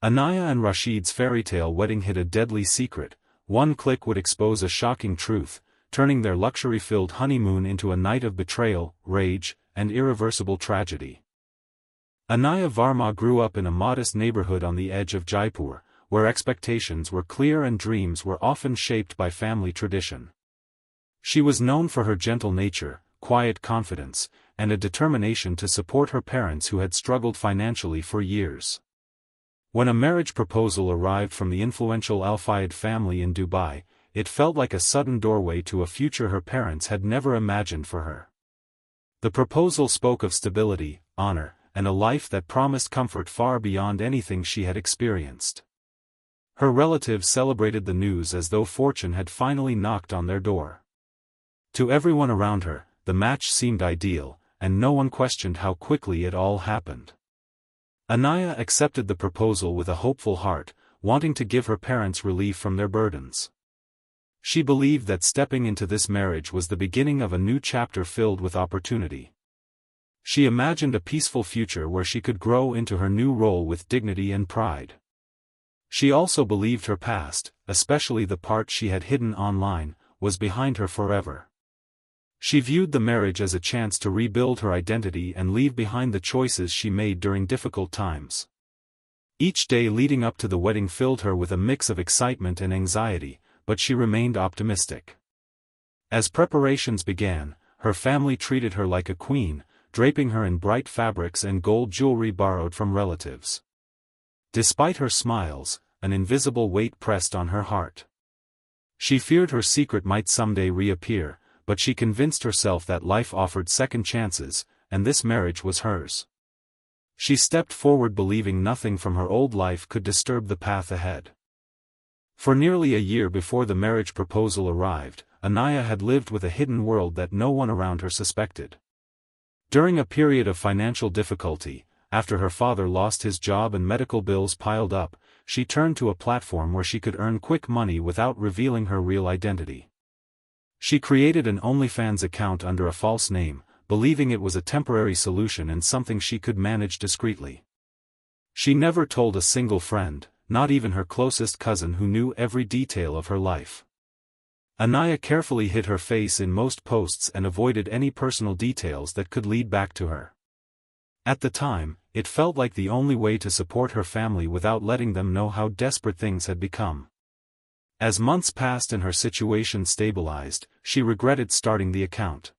Anaya and Rashid's fairy-tale wedding hid a deadly secret. One click would expose a shocking truth, turning their luxury-filled honeymoon into a night of betrayal, rage, and irreversible tragedy. Anaya Varma grew up in a modest neighborhood on the edge of Jaipur, where expectations were clear and dreams were often shaped by family tradition. She was known for her gentle nature, quiet confidence, and a determination to support her parents who had struggled financially for years. When a marriage proposal arrived from the influential Al-Fayad family in Dubai, it felt like a sudden doorway to a future her parents had never imagined for her. The proposal spoke of stability, honor, and a life that promised comfort far beyond anything she had experienced. Her relatives celebrated the news as though fortune had finally knocked on their door. To everyone around her, the match seemed ideal, and no one questioned how quickly it all happened. Anaya accepted the proposal with a hopeful heart, wanting to give her parents relief from their burdens. She believed that stepping into this marriage was the beginning of a new chapter filled with opportunity. She imagined a peaceful future where she could grow into her new role with dignity and pride. She also believed her past, especially the part she had hidden online, was behind her forever. She viewed the marriage as a chance to rebuild her identity and leave behind the choices she made during difficult times. Each day leading up to the wedding filled her with a mix of excitement and anxiety, but she remained optimistic. As preparations began, her family treated her like a queen, draping her in bright fabrics and gold jewelry borrowed from relatives. Despite her smiles, an invisible weight pressed on her heart. She feared her secret might someday reappear, but she convinced herself that life offered second chances, and this marriage was hers. She stepped forward believing nothing from her old life could disturb the path ahead. For nearly a year before the marriage proposal arrived, Anaya had lived with a hidden world that no one around her suspected. During a period of financial difficulty, after her father lost his job and medical bills piled up, she turned to a platform where she could earn quick money without revealing her real identity. She created an OnlyFans account under a false name, believing it was a temporary solution and something she could manage discreetly. She never told a single friend, not even her closest cousin who knew every detail of her life. Anaya carefully hid her face in most posts and avoided any personal details that could lead back to her. At the time, it felt like the only way to support her family without letting them know how desperate things had become. As months passed and her situation stabilized, she regretted starting the account.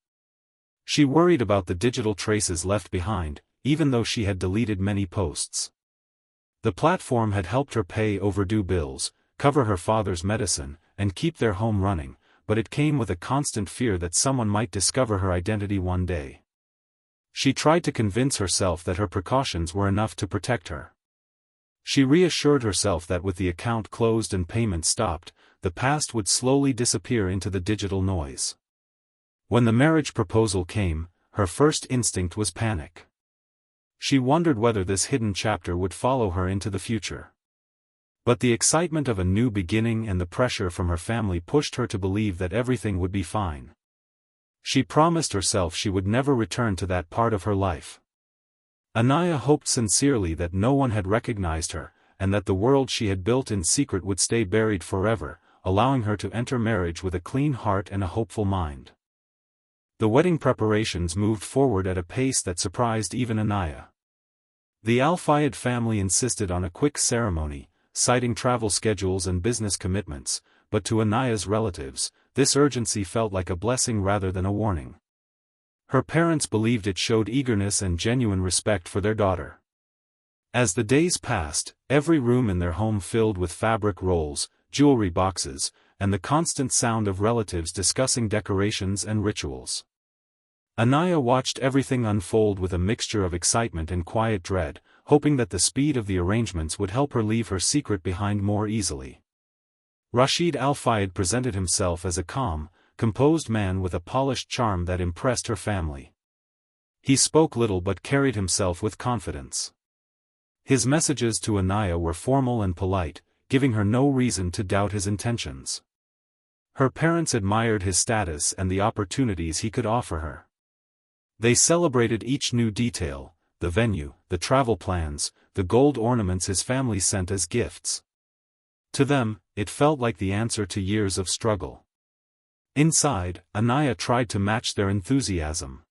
She worried about the digital traces left behind, even though she had deleted many posts. The platform had helped her pay overdue bills, cover her father's medicine, and keep their home running, but it came with a constant fear that someone might discover her identity one day. She tried to convince herself that her precautions were enough to protect her. She reassured herself that with the account closed and payments stopped, the past would slowly disappear into the digital noise. When the marriage proposal came, her first instinct was panic. She wondered whether this hidden chapter would follow her into the future. But the excitement of a new beginning and the pressure from her family pushed her to believe that everything would be fine. She promised herself she would never return to that part of her life. Anaya hoped sincerely that no one had recognized her, and that the world she had built in secret would stay buried forever, allowing her to enter marriage with a clean heart and a hopeful mind. The wedding preparations moved forward at a pace that surprised even Anaya. The Al-Fayad family insisted on a quick ceremony, citing travel schedules and business commitments, but to Anaya's relatives, this urgency felt like a blessing rather than a warning. Her parents believed it showed eagerness and genuine respect for their daughter. As the days passed, every room in their home filled with fabric rolls, jewelry boxes, and the constant sound of relatives discussing decorations and rituals. Anaya watched everything unfold with a mixture of excitement and quiet dread, hoping that the speed of the arrangements would help her leave her secret behind more easily. Rashid Al-Fayad presented himself as a calm, composed man with a polished charm that impressed her family. He spoke little but carried himself with confidence. His messages to Anaya were formal and polite, giving her no reason to doubt his intentions. Her parents admired his status and the opportunities he could offer her. They celebrated each new detail, the venue, the travel plans, the gold ornaments his family sent as gifts. To them, it felt like the answer to years of struggle. Inside, Anaya tried to match their enthusiasm.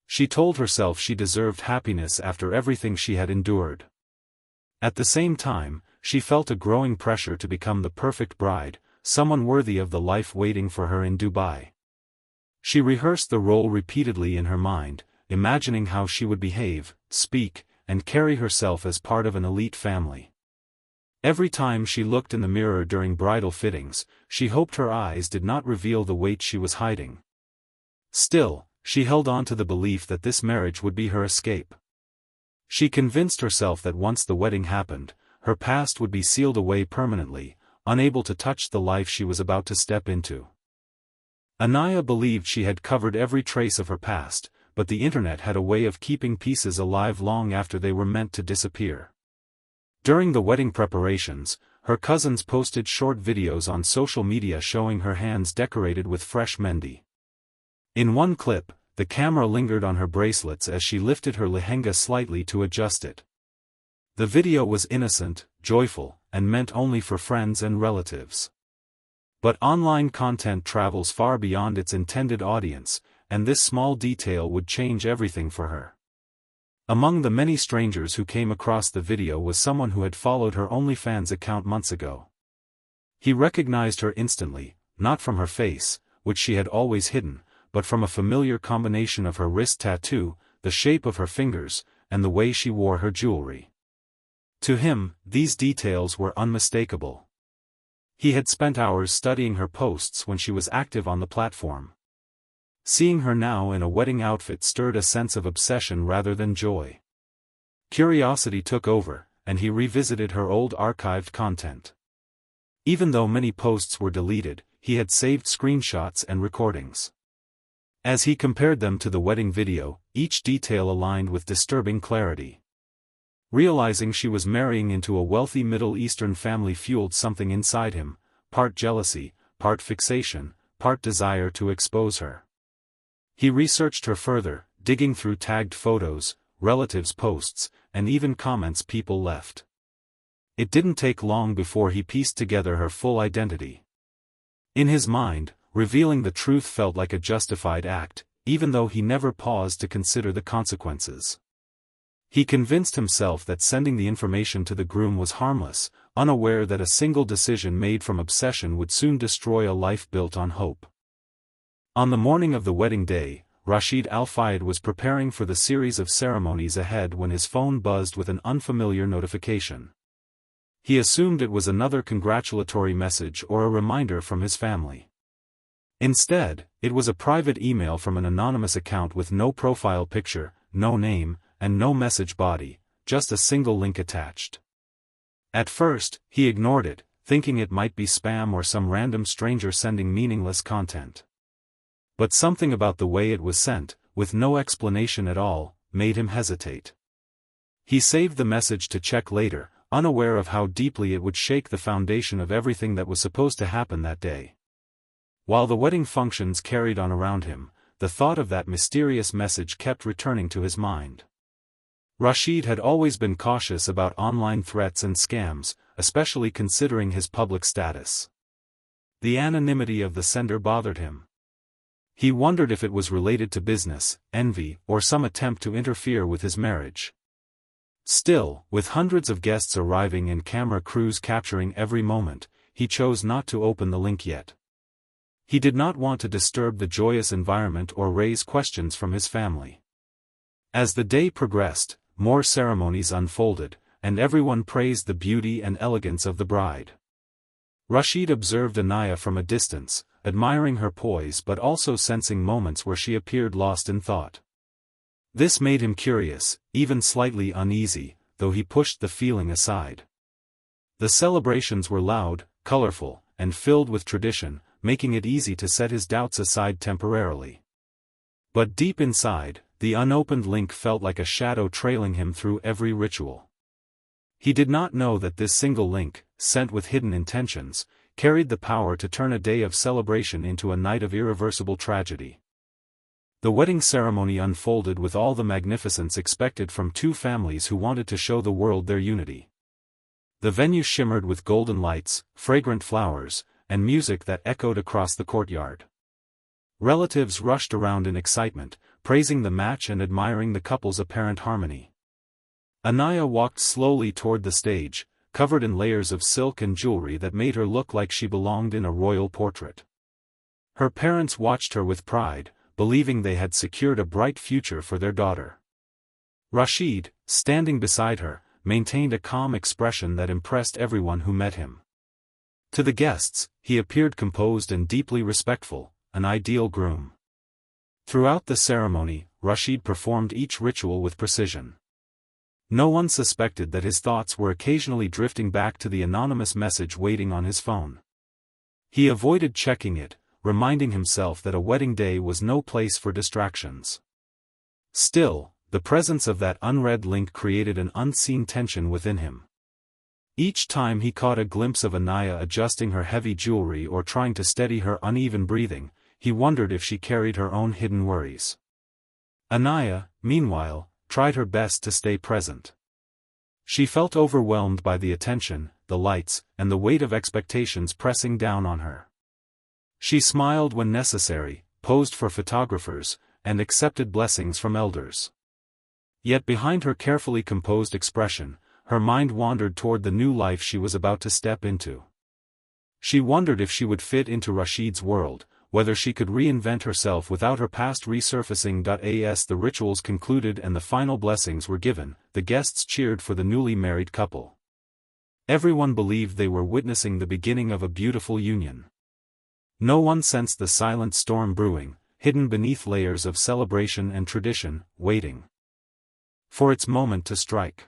She told herself she deserved happiness after everything she had endured. At the same time, she felt a growing pressure to become the perfect bride, someone worthy of the life waiting for her in Dubai. She rehearsed the role repeatedly in her mind, imagining how she would behave, speak, and carry herself as part of an elite family. Every time she looked in the mirror during bridal fittings, she hoped her eyes did not reveal the weight she was hiding. Still, she held on to the belief that this marriage would be her escape. She convinced herself that once the wedding happened, her past would be sealed away permanently, unable to touch the life she was about to step into. Anaya believed she had covered every trace of her past, but the internet had a way of keeping pieces alive long after they were meant to disappear. During the wedding preparations, her cousins posted short videos on social media showing her hands decorated with fresh mehndi. In one clip, the camera lingered on her bracelets as she lifted her lehenga slightly to adjust it. The video was innocent, joyful, and meant only for friends and relatives. But online content travels far beyond its intended audience, and this small detail would change everything for her. Among the many strangers who came across the video was someone who had followed her OnlyFans account months ago. He recognized her instantly, not from her face, which she had always hidden, but from a familiar combination of her wrist tattoo, the shape of her fingers, and the way she wore her jewelry. To him, these details were unmistakable. He had spent hours studying her posts when she was active on the platform. Seeing her now in a wedding outfit stirred a sense of obsession rather than joy. Curiosity took over, and he revisited her old archived content. Even though many posts were deleted, he had saved screenshots and recordings. As he compared them to the wedding video, each detail aligned with disturbing clarity. Realizing she was marrying into a wealthy Middle Eastern family fueled something inside him, part jealousy, part fixation, part desire to expose her. He researched her further, digging through tagged photos, relatives' posts, and even comments people left. It didn't take long before he pieced together her full identity. In his mind, revealing the truth felt like a justified act, even though he never paused to consider the consequences. He convinced himself that sending the information to the groom was harmless, unaware that a single decision made from obsession would soon destroy a life built on hope. On the morning of the wedding day, Rashid Al-Fayad was preparing for the series of ceremonies ahead when his phone buzzed with an unfamiliar notification. He assumed it was another congratulatory message or a reminder from his family. Instead, it was a private email from an anonymous account with no profile picture, no name, and no message body, just a single link attached. At first, he ignored it, thinking it might be spam or some random stranger sending meaningless content. But something about the way it was sent, with no explanation at all, made him hesitate. He saved the message to check later, unaware of how deeply it would shake the foundation of everything that was supposed to happen that day. While the wedding functions carried on around him, the thought of that mysterious message kept returning to his mind. Rashid had always been cautious about online threats and scams, especially considering his public status. The anonymity of the sender bothered him. He wondered if it was related to business, envy, or some attempt to interfere with his marriage. Still, with hundreds of guests arriving and camera crews capturing every moment, he chose not to open the link yet. He did not want to disturb the joyous environment or raise questions from his family. As the day progressed, more ceremonies unfolded, and everyone praised the beauty and elegance of the bride. Rashid observed Anaya from a distance, admiring her poise but also sensing moments where she appeared lost in thought. This made him curious, even slightly uneasy, though he pushed the feeling aside. The celebrations were loud, colorful, and filled with tradition, making it easy to set his doubts aside temporarily. But deep inside, the unopened link felt like a shadow trailing him through every ritual. He did not know that this single link, sent with hidden intentions, carried the power to turn a day of celebration into a night of irreversible tragedy. The wedding ceremony unfolded with all the magnificence expected from two families who wanted to show the world their unity. The venue shimmered with golden lights, fragrant flowers, and music that echoed across the courtyard. Relatives rushed around in excitement, praising the match and admiring the couple's apparent harmony. Anaya walked slowly toward the stage, covered in layers of silk and jewelry that made her look like she belonged in a royal portrait. Her parents watched her with pride, believing they had secured a bright future for their daughter. Rashid, standing beside her, maintained a calm expression that impressed everyone who met him. To the guests, he appeared composed and deeply respectful, an ideal groom. Throughout the ceremony, Rashid performed each ritual with precision. No one suspected that his thoughts were occasionally drifting back to the anonymous message waiting on his phone. He avoided checking it, reminding himself that a wedding day was no place for distractions. Still, the presence of that unread link created an unseen tension within him. Each time he caught a glimpse of Anaya adjusting her heavy jewelry or trying to steady her uneven breathing, he wondered if she carried her own hidden worries. Anaya, meanwhile, tried her best to stay present. She felt overwhelmed by the attention, the lights, and the weight of expectations pressing down on her. She smiled when necessary, posed for photographers, and accepted blessings from elders. Yet behind her carefully composed expression, her mind wandered toward the new life she was about to step into. She wondered if she would fit into Rashid's world, whether she could reinvent herself without her past resurfacing. As the rituals concluded and the final blessings were given, the guests cheered for the newly married couple. Everyone believed they were witnessing the beginning of a beautiful union. No one sensed the silent storm brewing, hidden beneath layers of celebration and tradition, waiting for its moment to strike.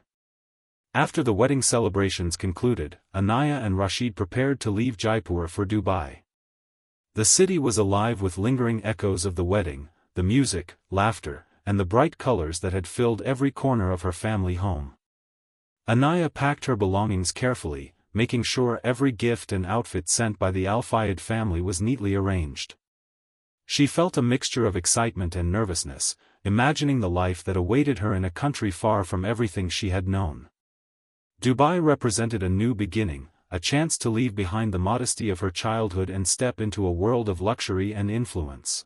After the wedding celebrations concluded, Anaya and Rashid prepared to leave Jaipur for Dubai. The city was alive with lingering echoes of the wedding, the music, laughter, and the bright colors that had filled every corner of her family home. Anaya packed her belongings carefully, making sure every gift and outfit sent by the Al-Fayad family was neatly arranged. She felt a mixture of excitement and nervousness, imagining the life that awaited her in a country far from everything she had known. Dubai represented a new beginning, a chance to leave behind the modesty of her childhood and step into a world of luxury and influence.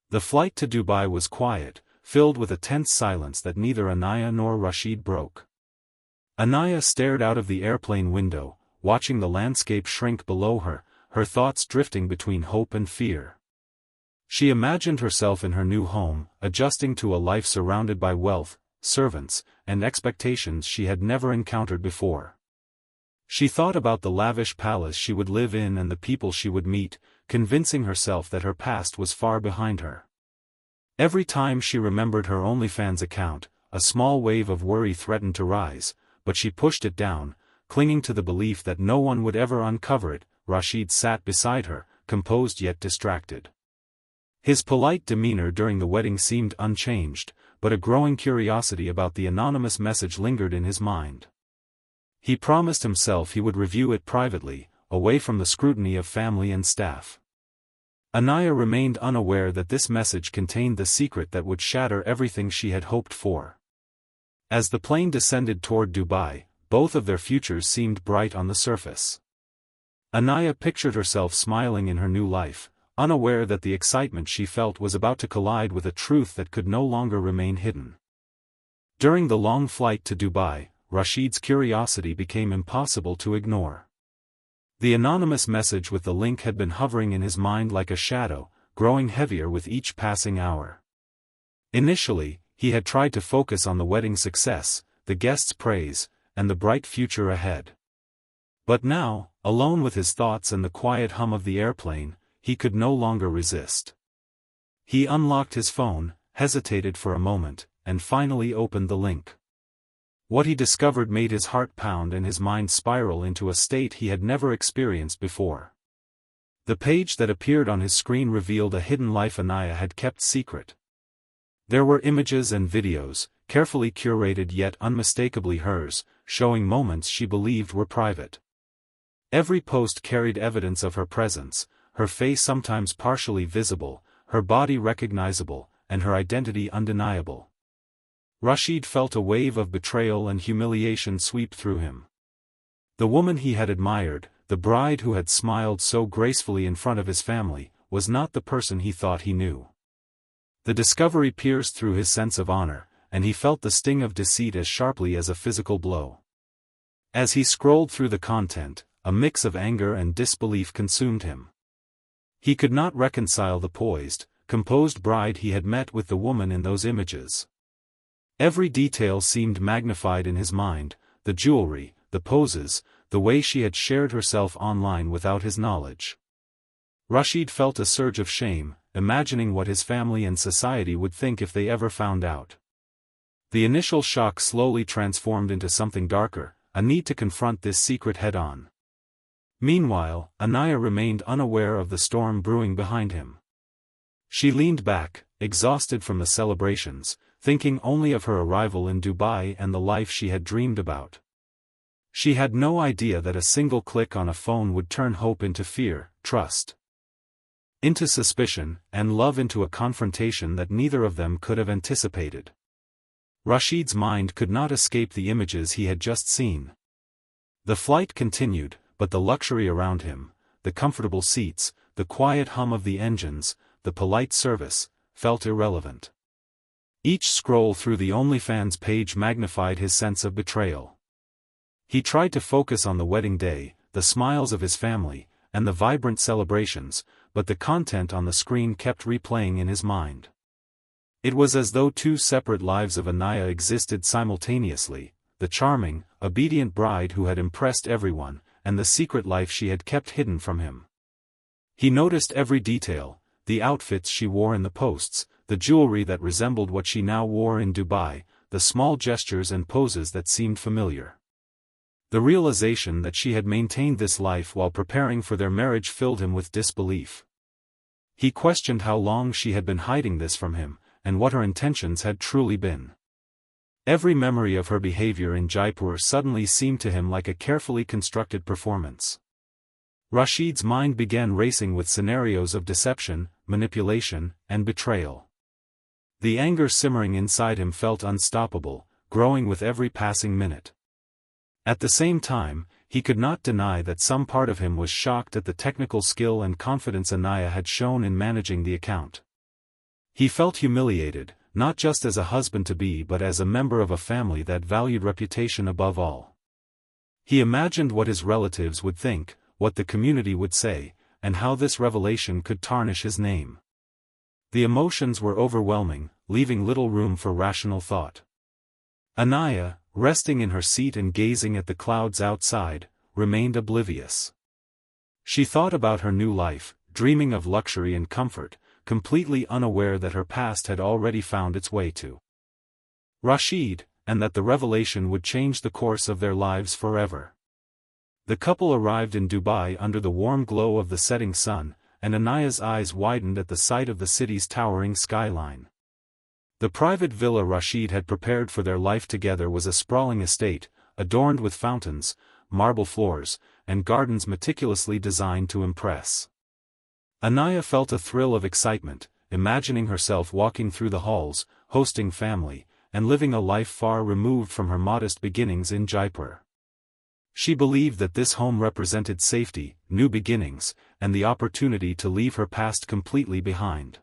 The flight to Dubai was quiet, filled with a tense silence that neither Anaya nor Rashid broke. Anaya stared out of the airplane window, watching the landscape shrink below her, her thoughts drifting between hope and fear. She imagined herself in her new home, adjusting to a life surrounded by wealth, servants, and expectations she had never encountered before. She thought about the lavish palace she would live in and the people she would meet, convincing herself that her past was far behind her. Every time she remembered her OnlyFans account, a small wave of worry threatened to rise, but she pushed it down, clinging to the belief that no one would ever uncover it. Rashid sat beside her, composed yet distracted. His polite demeanor during the wedding seemed unchanged, but a growing curiosity about the anonymous message lingered in his mind. He promised himself he would review it privately, away from the scrutiny of family and staff. Anaya remained unaware that this message contained the secret that would shatter everything she had hoped for. As the plane descended toward Dubai, both of their futures seemed bright on the surface. Anaya pictured herself smiling in her new life, unaware that the excitement she felt was about to collide with a truth that could no longer remain hidden. During the long flight to Dubai, Rashid's curiosity became impossible to ignore. The anonymous message with the link had been hovering in his mind like a shadow, growing heavier with each passing hour. Initially, he had tried to focus on the wedding success, the guests' praise, and the bright future ahead. But now, alone with his thoughts and the quiet hum of the airplane, he could no longer resist. He unlocked his phone, hesitated for a moment, and finally opened the link. What he discovered made his heart pound and his mind spiral into a state he had never experienced before. The page that appeared on his screen revealed a hidden life Anaya had kept secret. There were images and videos, carefully curated yet unmistakably hers, showing moments she believed were private. Every post carried evidence of her presence, her face sometimes partially visible, her body recognizable, and her identity undeniable. Rashid felt a wave of betrayal and humiliation sweep through him. The woman he had admired, the bride who had smiled so gracefully in front of his family, was not the person he thought he knew. The discovery pierced through his sense of honor, and he felt the sting of deceit as sharply as a physical blow. As he scrolled through the content, a mix of anger and disbelief consumed him. He could not reconcile the poised, composed bride he had met with the woman in those images. Every detail seemed magnified in his mind, the jewelry, the poses, the way she had shared herself online without his knowledge. Rashid felt a surge of shame, imagining what his family and society would think if they ever found out. The initial shock slowly transformed into something darker, a need to confront this secret head-on. Meanwhile, Anaya remained unaware of the storm brewing behind him. She leaned back, exhausted from the celebrations, thinking only of her arrival in Dubai and the life she had dreamed about. She had no idea that a single click on a phone would turn hope into fear, trust into suspicion, and love into a confrontation that neither of them could have anticipated. Rashid's mind could not escape the images he had just seen. The flight continued, but the luxury around him, the comfortable seats, the quiet hum of the engines, the polite service, felt irrelevant. Each scroll through the OnlyFans page magnified his sense of betrayal. He tried to focus on the wedding day, the smiles of his family, and the vibrant celebrations, but the content on the screen kept replaying in his mind. It was as though two separate lives of Anaya existed simultaneously, the charming, obedient bride who had impressed everyone, and the secret life she had kept hidden from him. He noticed every detail, the outfits she wore in the posts, the jewelry that resembled what she now wore in Dubai, the small gestures and poses that seemed familiar. The realization that she had maintained this life while preparing for their marriage filled him with disbelief. He questioned how long she had been hiding this from him, and what her intentions had truly been. Every memory of her behavior in Jaipur suddenly seemed to him like a carefully constructed performance. Rashid's mind began racing with scenarios of deception, manipulation, and betrayal. The anger simmering inside him felt unstoppable, growing with every passing minute. At the same time, he could not deny that some part of him was shocked at the technical skill and confidence Anaya had shown in managing the account. He felt humiliated, not just as a husband-to-be but as a member of a family that valued reputation above all. He imagined what his relatives would think, what the community would say, and how this revelation could tarnish his name. The emotions were overwhelming, leaving little room for rational thought. Anaya, resting in her seat and gazing at the clouds outside, remained oblivious. She thought about her new life, dreaming of luxury and comfort, completely unaware that her past had already found its way to Rashid, and that the revelation would change the course of their lives forever. The couple arrived in Dubai under the warm glow of the setting sun, and Anaya's eyes widened at the sight of the city's towering skyline. The private villa Rashid had prepared for their life together was a sprawling estate, adorned with fountains, marble floors, and gardens meticulously designed to impress. Anaya felt a thrill of excitement, imagining herself walking through the halls, hosting family, and living a life far removed from her modest beginnings in Jaipur. She believed that this home represented safety, new beginnings, and the opportunity to leave her past completely behind.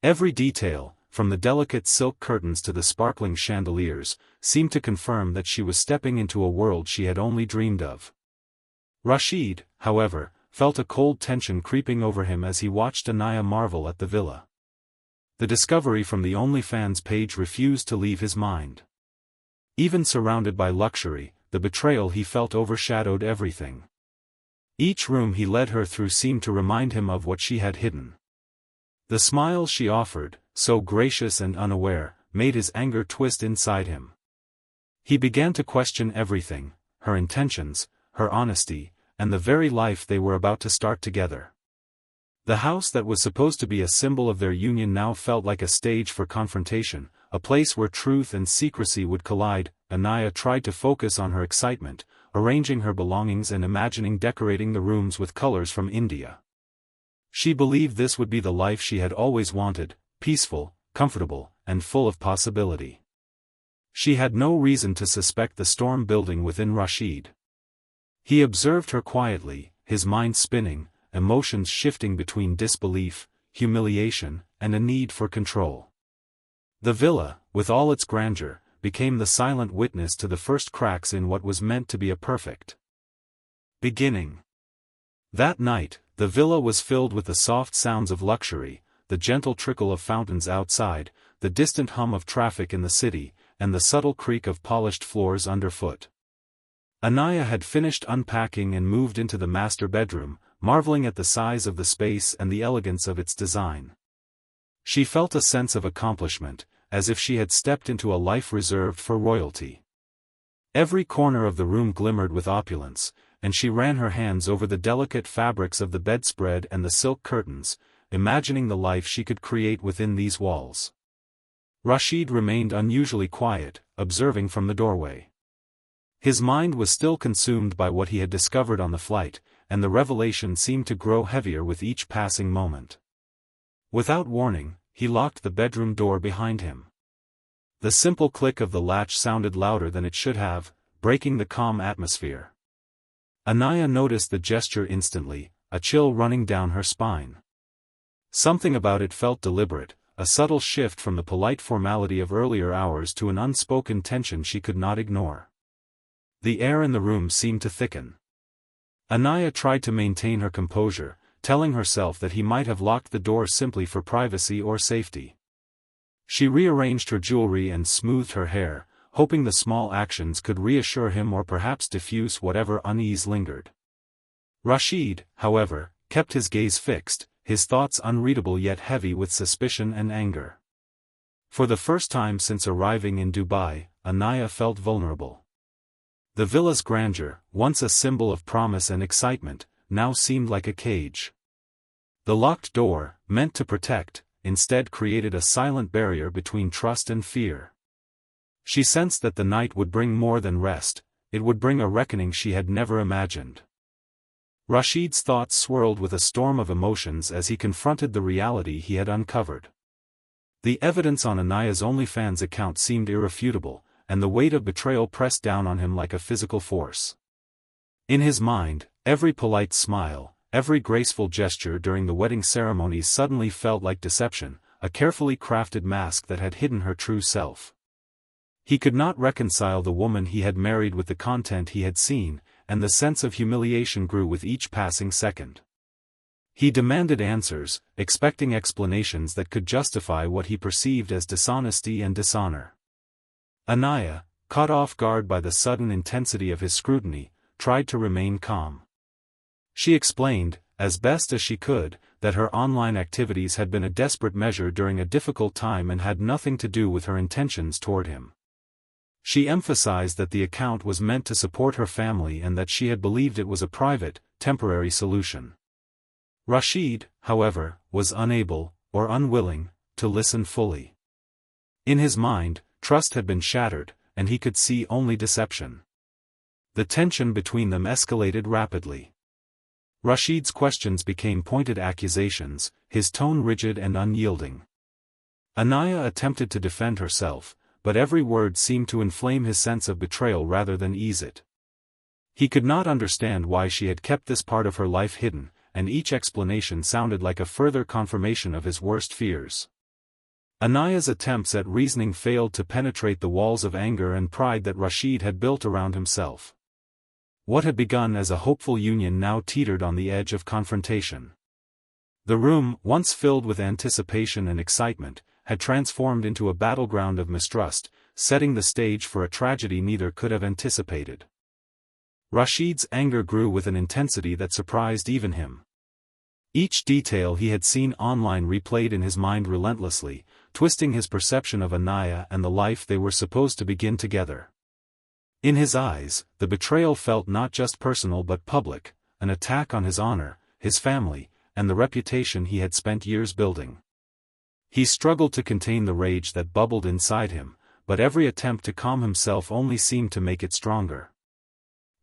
Every detail, from the delicate silk curtains to the sparkling chandeliers, seemed to confirm that she was stepping into a world she had only dreamed of. Rashid, however, felt a cold tension creeping over him as he watched Anaya marvel at the villa. The discovery from the OnlyFans page refused to leave his mind. Even surrounded by luxury, the betrayal he felt overshadowed everything. Each room he led her through seemed to remind him of what she had hidden. The smiles she offered, so gracious and unaware, made his anger twist inside him. He began to question everything, her intentions, her honesty, and the very life they were about to start together. The house that was supposed to be a symbol of their union now felt like a stage for confrontation, a place where truth and secrecy would collide. Anaya tried to focus on her excitement, arranging her belongings and imagining decorating the rooms with colors from India. She believed this would be the life she had always wanted, peaceful, comfortable, and full of possibility. She had no reason to suspect the storm building within Rashid. He observed her quietly, his mind spinning, emotions shifting between disbelief, humiliation, and a need for control. The villa, with all its grandeur, became the silent witness to the first cracks in what was meant to be a perfect beginning. That night, the villa was filled with the soft sounds of luxury, the gentle trickle of fountains outside, the distant hum of traffic in the city, and the subtle creak of polished floors underfoot. Anaya had finished unpacking and moved into the master bedroom, marveling at the size of the space and the elegance of its design. She felt a sense of accomplishment, as if she had stepped into a life reserved for royalty. Every corner of the room glimmered with opulence, and she ran her hands over the delicate fabrics of the bedspread and the silk curtains, imagining the life she could create within these walls. Rashid remained unusually quiet, observing from the doorway. His mind was still consumed by what he had discovered on the flight, and the revelation seemed to grow heavier with each passing moment. Without warning, he locked the bedroom door behind him. The simple click of the latch sounded louder than it should have, breaking the calm atmosphere. Anaya noticed the gesture instantly, a chill running down her spine. Something about it felt deliberate, a subtle shift from the polite formality of earlier hours to an unspoken tension she could not ignore. The air in the room seemed to thicken. Anaya tried to maintain her composure, telling herself that he might have locked the door simply for privacy or safety. She rearranged her jewelry and smoothed her hair, hoping the small actions could reassure him or perhaps diffuse whatever unease lingered. Rashid, however, kept his gaze fixed, his thoughts unreadable yet heavy with suspicion and anger. For the first time since arriving in Dubai, Anaya felt vulnerable. The villa's grandeur, once a symbol of promise and excitement, now seemed like a cage. The locked door, meant to protect, instead created a silent barrier between trust and fear. She sensed that the night would bring more than rest, it would bring a reckoning she had never imagined. Rashid's thoughts swirled with a storm of emotions as he confronted the reality he had uncovered. The evidence on Anaya's OnlyFans account seemed irrefutable, and the weight of betrayal pressed down on him like a physical force. In his mind, every polite smile, every graceful gesture during the wedding ceremonies suddenly felt like deception, a carefully crafted mask that had hidden her true self. He could not reconcile the woman he had married with the content he had seen, and the sense of humiliation grew with each passing second. He demanded answers, expecting explanations that could justify what he perceived as dishonesty and dishonor. Anaya, caught off guard by the sudden intensity of his scrutiny, tried to remain calm. She explained, as best as she could, that her online activities had been a desperate measure during a difficult time and had nothing to do with her intentions toward him. She emphasized that the account was meant to support her family and that she had believed it was a private, temporary solution. Rashid, however, was unable, or unwilling, to listen fully. In his mind, trust had been shattered, and he could see only deception. The tension between them escalated rapidly. Rashid's questions became pointed accusations, his tone rigid and unyielding. Anaya attempted to defend herself, but every word seemed to inflame his sense of betrayal rather than ease it. He could not understand why she had kept this part of her life hidden, and each explanation sounded like a further confirmation of his worst fears. Anaya's attempts at reasoning failed to penetrate the walls of anger and pride that Rashid had built around himself. What had begun as a hopeful union now teetered on the edge of confrontation. The room, once filled with anticipation and excitement, had transformed into a battleground of mistrust, setting the stage for a tragedy neither could have anticipated. Rashid's anger grew with an intensity that surprised even him. Each detail he had seen online replayed in his mind relentlessly, twisting his perception of Anaya and the life they were supposed to begin together. In his eyes, the betrayal felt not just personal but public, an attack on his honor, his family, and the reputation he had spent years building. He struggled to contain the rage that bubbled inside him, but every attempt to calm himself only seemed to make it stronger.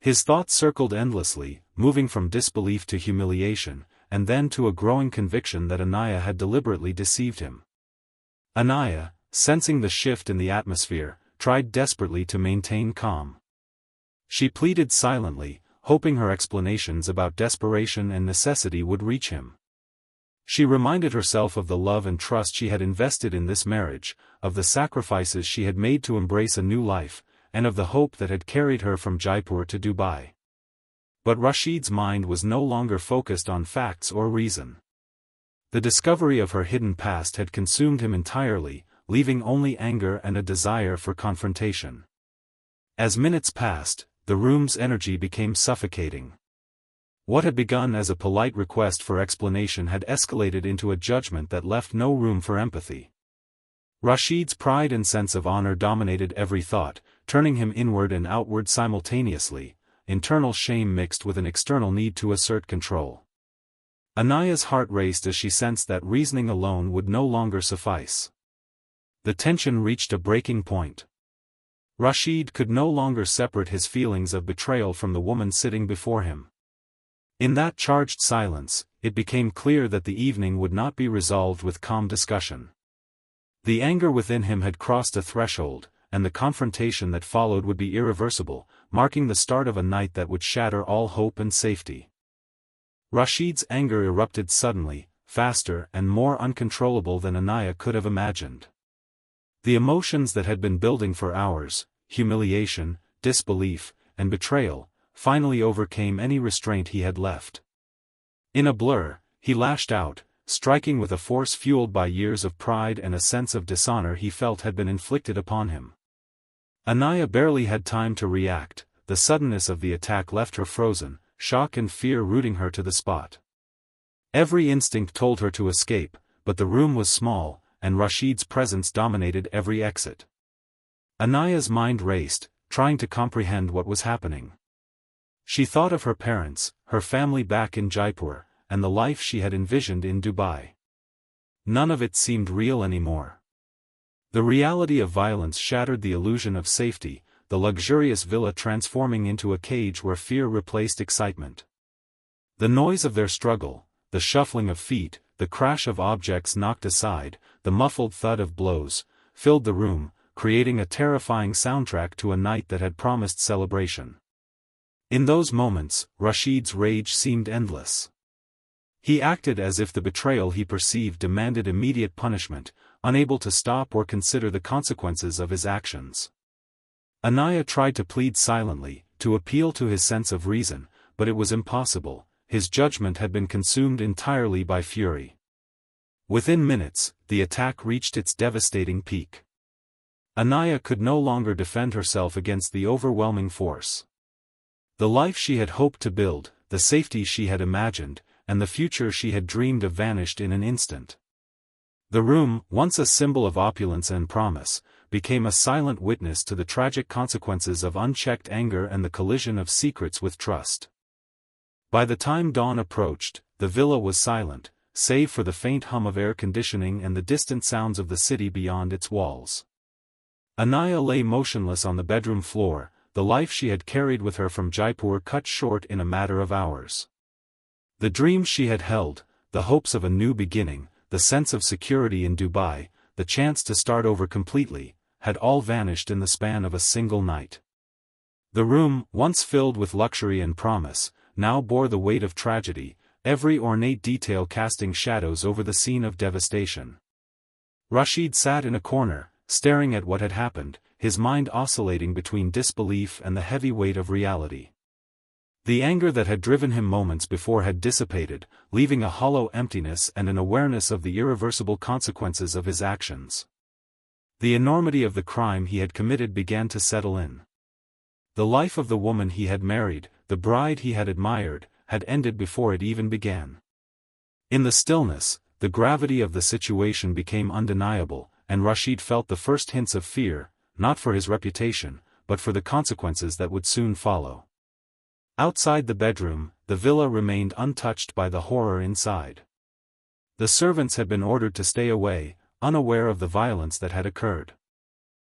His thoughts circled endlessly, moving from disbelief to humiliation, and then to a growing conviction that Anaya had deliberately deceived him. Anaya, sensing the shift in the atmosphere, tried desperately to maintain calm. She pleaded silently, hoping her explanations about desperation and necessity would reach him. She reminded herself of the love and trust she had invested in this marriage, of the sacrifices she had made to embrace a new life, and of the hope that had carried her from Jaipur to Dubai. But Rashid's mind was no longer focused on facts or reason. The discovery of her hidden past had consumed him entirely, leaving only anger and a desire for confrontation. As minutes passed, the room's energy became suffocating. What had begun as a polite request for explanation had escalated into a judgment that left no room for empathy. Rashid's pride and sense of honor dominated every thought, turning him inward and outward simultaneously, internal shame mixed with an external need to assert control. Anaya's heart raced as she sensed that reasoning alone would no longer suffice. The tension reached a breaking point. Rashid could no longer separate his feelings of betrayal from the woman sitting before him. In that charged silence, it became clear that the evening would not be resolved with calm discussion. The anger within him had crossed a threshold, and the confrontation that followed would be irreversible, marking the start of a night that would shatter all hope and safety. Rashid's anger erupted suddenly, faster and more uncontrollable than Anaya could have imagined. The emotions that had been building for hours, humiliation, disbelief, and betrayal, finally overcame any restraint he had left. In a blur, he lashed out, striking with a force fueled by years of pride and a sense of dishonor he felt had been inflicted upon him. Anaya barely had time to react. The suddenness of the attack left her frozen, shock and fear rooting her to the spot. Every instinct told her to escape, but the room was small, and Rashid's presence dominated every exit. Anaya's mind raced, trying to comprehend what was happening. She thought of her parents, her family back in Jaipur, and the life she had envisioned in Dubai. None of it seemed real anymore. The reality of violence shattered the illusion of safety, the luxurious villa transforming into a cage where fear replaced excitement. The noise of their struggle, the shuffling of feet, the crash of objects knocked aside, the muffled thud of blows, filled the room, creating a terrifying soundtrack to a night that had promised celebration. In those moments, Rashid's rage seemed endless. He acted as if the betrayal he perceived demanded immediate punishment, unable to stop or consider the consequences of his actions. Anaya tried to plead silently, to appeal to his sense of reason, but it was impossible. His judgment had been consumed entirely by fury. Within minutes, the attack reached its devastating peak. Anaya could no longer defend herself against the overwhelming force. The life she had hoped to build, the safety she had imagined, and the future she had dreamed of vanished in an instant. The room, once a symbol of opulence and promise, became a silent witness to the tragic consequences of unchecked anger and the collision of secrets with trust. By the time dawn approached, the villa was silent, save for the faint hum of air conditioning and the distant sounds of the city beyond its walls. Anaya lay motionless on the bedroom floor, the life she had carried with her from Jaipur cut short in a matter of hours. The dreams she had held, the hopes of a new beginning, the sense of security in Dubai, the chance to start over completely, had all vanished in the span of a single night. The room, once filled with luxury and promise, now bore the weight of tragedy, every ornate detail casting shadows over the scene of devastation. Rashid sat in a corner, staring at what had happened, his mind oscillating between disbelief and the heavy weight of reality. The anger that had driven him moments before had dissipated, leaving a hollow emptiness and an awareness of the irreversible consequences of his actions. The enormity of the crime he had committed began to settle in. The life of the woman he had married, the bride he had admired, had ended before it even began. In the stillness, the gravity of the situation became undeniable, and Rashid felt the first hints of fear, not for his reputation, but for the consequences that would soon follow. Outside the bedroom, the villa remained untouched by the horror inside. The servants had been ordered to stay away, unaware of the violence that had occurred.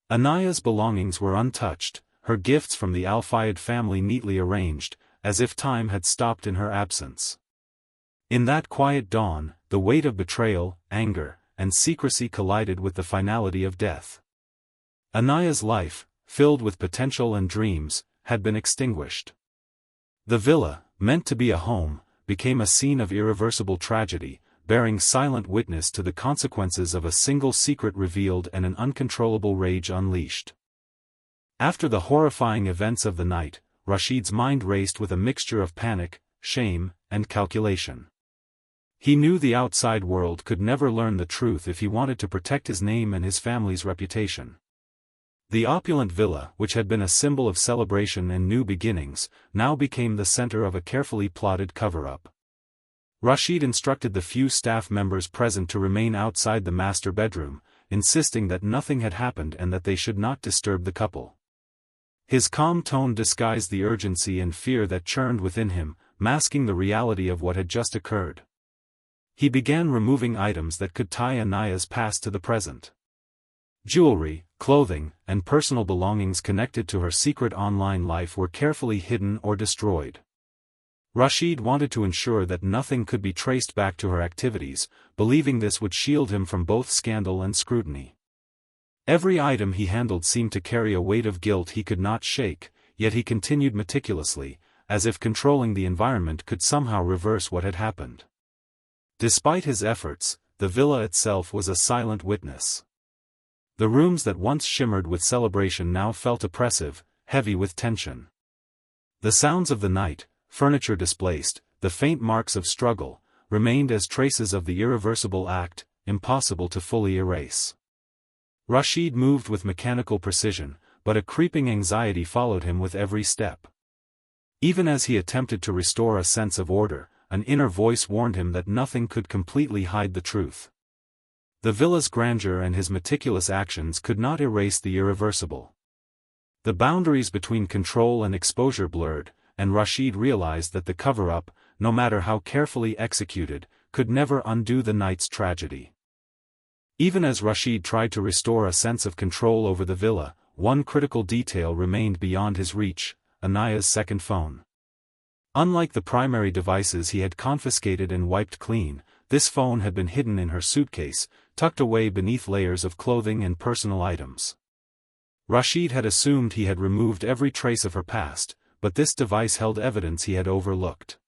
Anaya's belongings were untouched, her gifts from the Al-Fayad family neatly arranged, as if time had stopped in her absence. In that quiet dawn, the weight of betrayal, anger, and secrecy collided with the finality of death. Anaya's life, filled with potential and dreams, had been extinguished. The villa, meant to be a home, became a scene of irreversible tragedy, bearing silent witness to the consequences of a single secret revealed and an uncontrollable rage unleashed. After the horrifying events of the night, Rashid's mind raced with a mixture of panic, shame, and calculation. He knew the outside world could never learn the truth if he wanted to protect his name and his family's reputation. The opulent villa, which had been a symbol of celebration and new beginnings, now became the center of a carefully plotted cover-up. Rashid instructed the few staff members present to remain outside the master bedroom, insisting that nothing had happened and that they should not disturb the couple. His calm tone disguised the urgency and fear that churned within him, masking the reality of what had just occurred. He began removing items that could tie Anaya's past to the present. Jewelry, clothing, and personal belongings connected to her secret online life were carefully hidden or destroyed. Rashid wanted to ensure that nothing could be traced back to her activities, believing this would shield him from both scandal and scrutiny. Every item he handled seemed to carry a weight of guilt he could not shake, yet he continued meticulously, as if controlling the environment could somehow reverse what had happened. Despite his efforts, the villa itself was a silent witness. The rooms that once shimmered with celebration now felt oppressive, heavy with tension. The sounds of the night, furniture displaced, the faint marks of struggle, remained as traces of the irreversible act, impossible to fully erase. Rashid moved with mechanical precision, but a creeping anxiety followed him with every step. Even as he attempted to restore a sense of order, an inner voice warned him that nothing could completely hide the truth. The villa's grandeur and his meticulous actions could not erase the irreversible. The boundaries between control and exposure blurred, and Rashid realized that the cover-up, no matter how carefully executed, could never undo the night's tragedy. Even as Rashid tried to restore a sense of control over the villa, one critical detail remained beyond his reach: Anaya's second phone. Unlike the primary devices he had confiscated and wiped clean, this phone had been hidden in her suitcase, tucked away beneath layers of clothing and personal items. Rashid had assumed he had removed every trace of her past, but this device held evidence he had overlooked.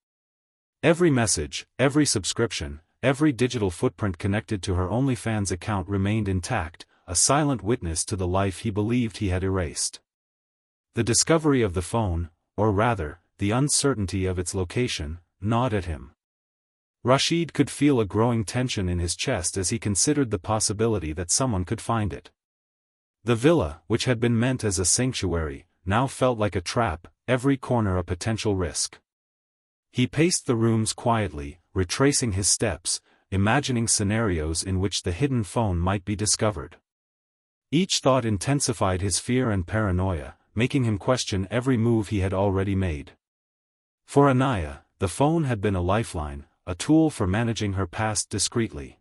Every message, every subscription, every digital footprint connected to her OnlyFans account remained intact, a silent witness to the life he believed he had erased. The discovery of the phone, or rather, the uncertainty of its location, gnawed at him. Rashid could feel a growing tension in his chest as he considered the possibility that someone could find it. The villa, which had been meant as a sanctuary, now felt like a trap, every corner a potential risk. He paced the rooms quietly, retracing his steps, imagining scenarios in which the hidden phone might be discovered. Each thought intensified his fear and paranoia, making him question every move he had already made. For Anaya, the phone had been a lifeline, a tool for managing her past discreetly.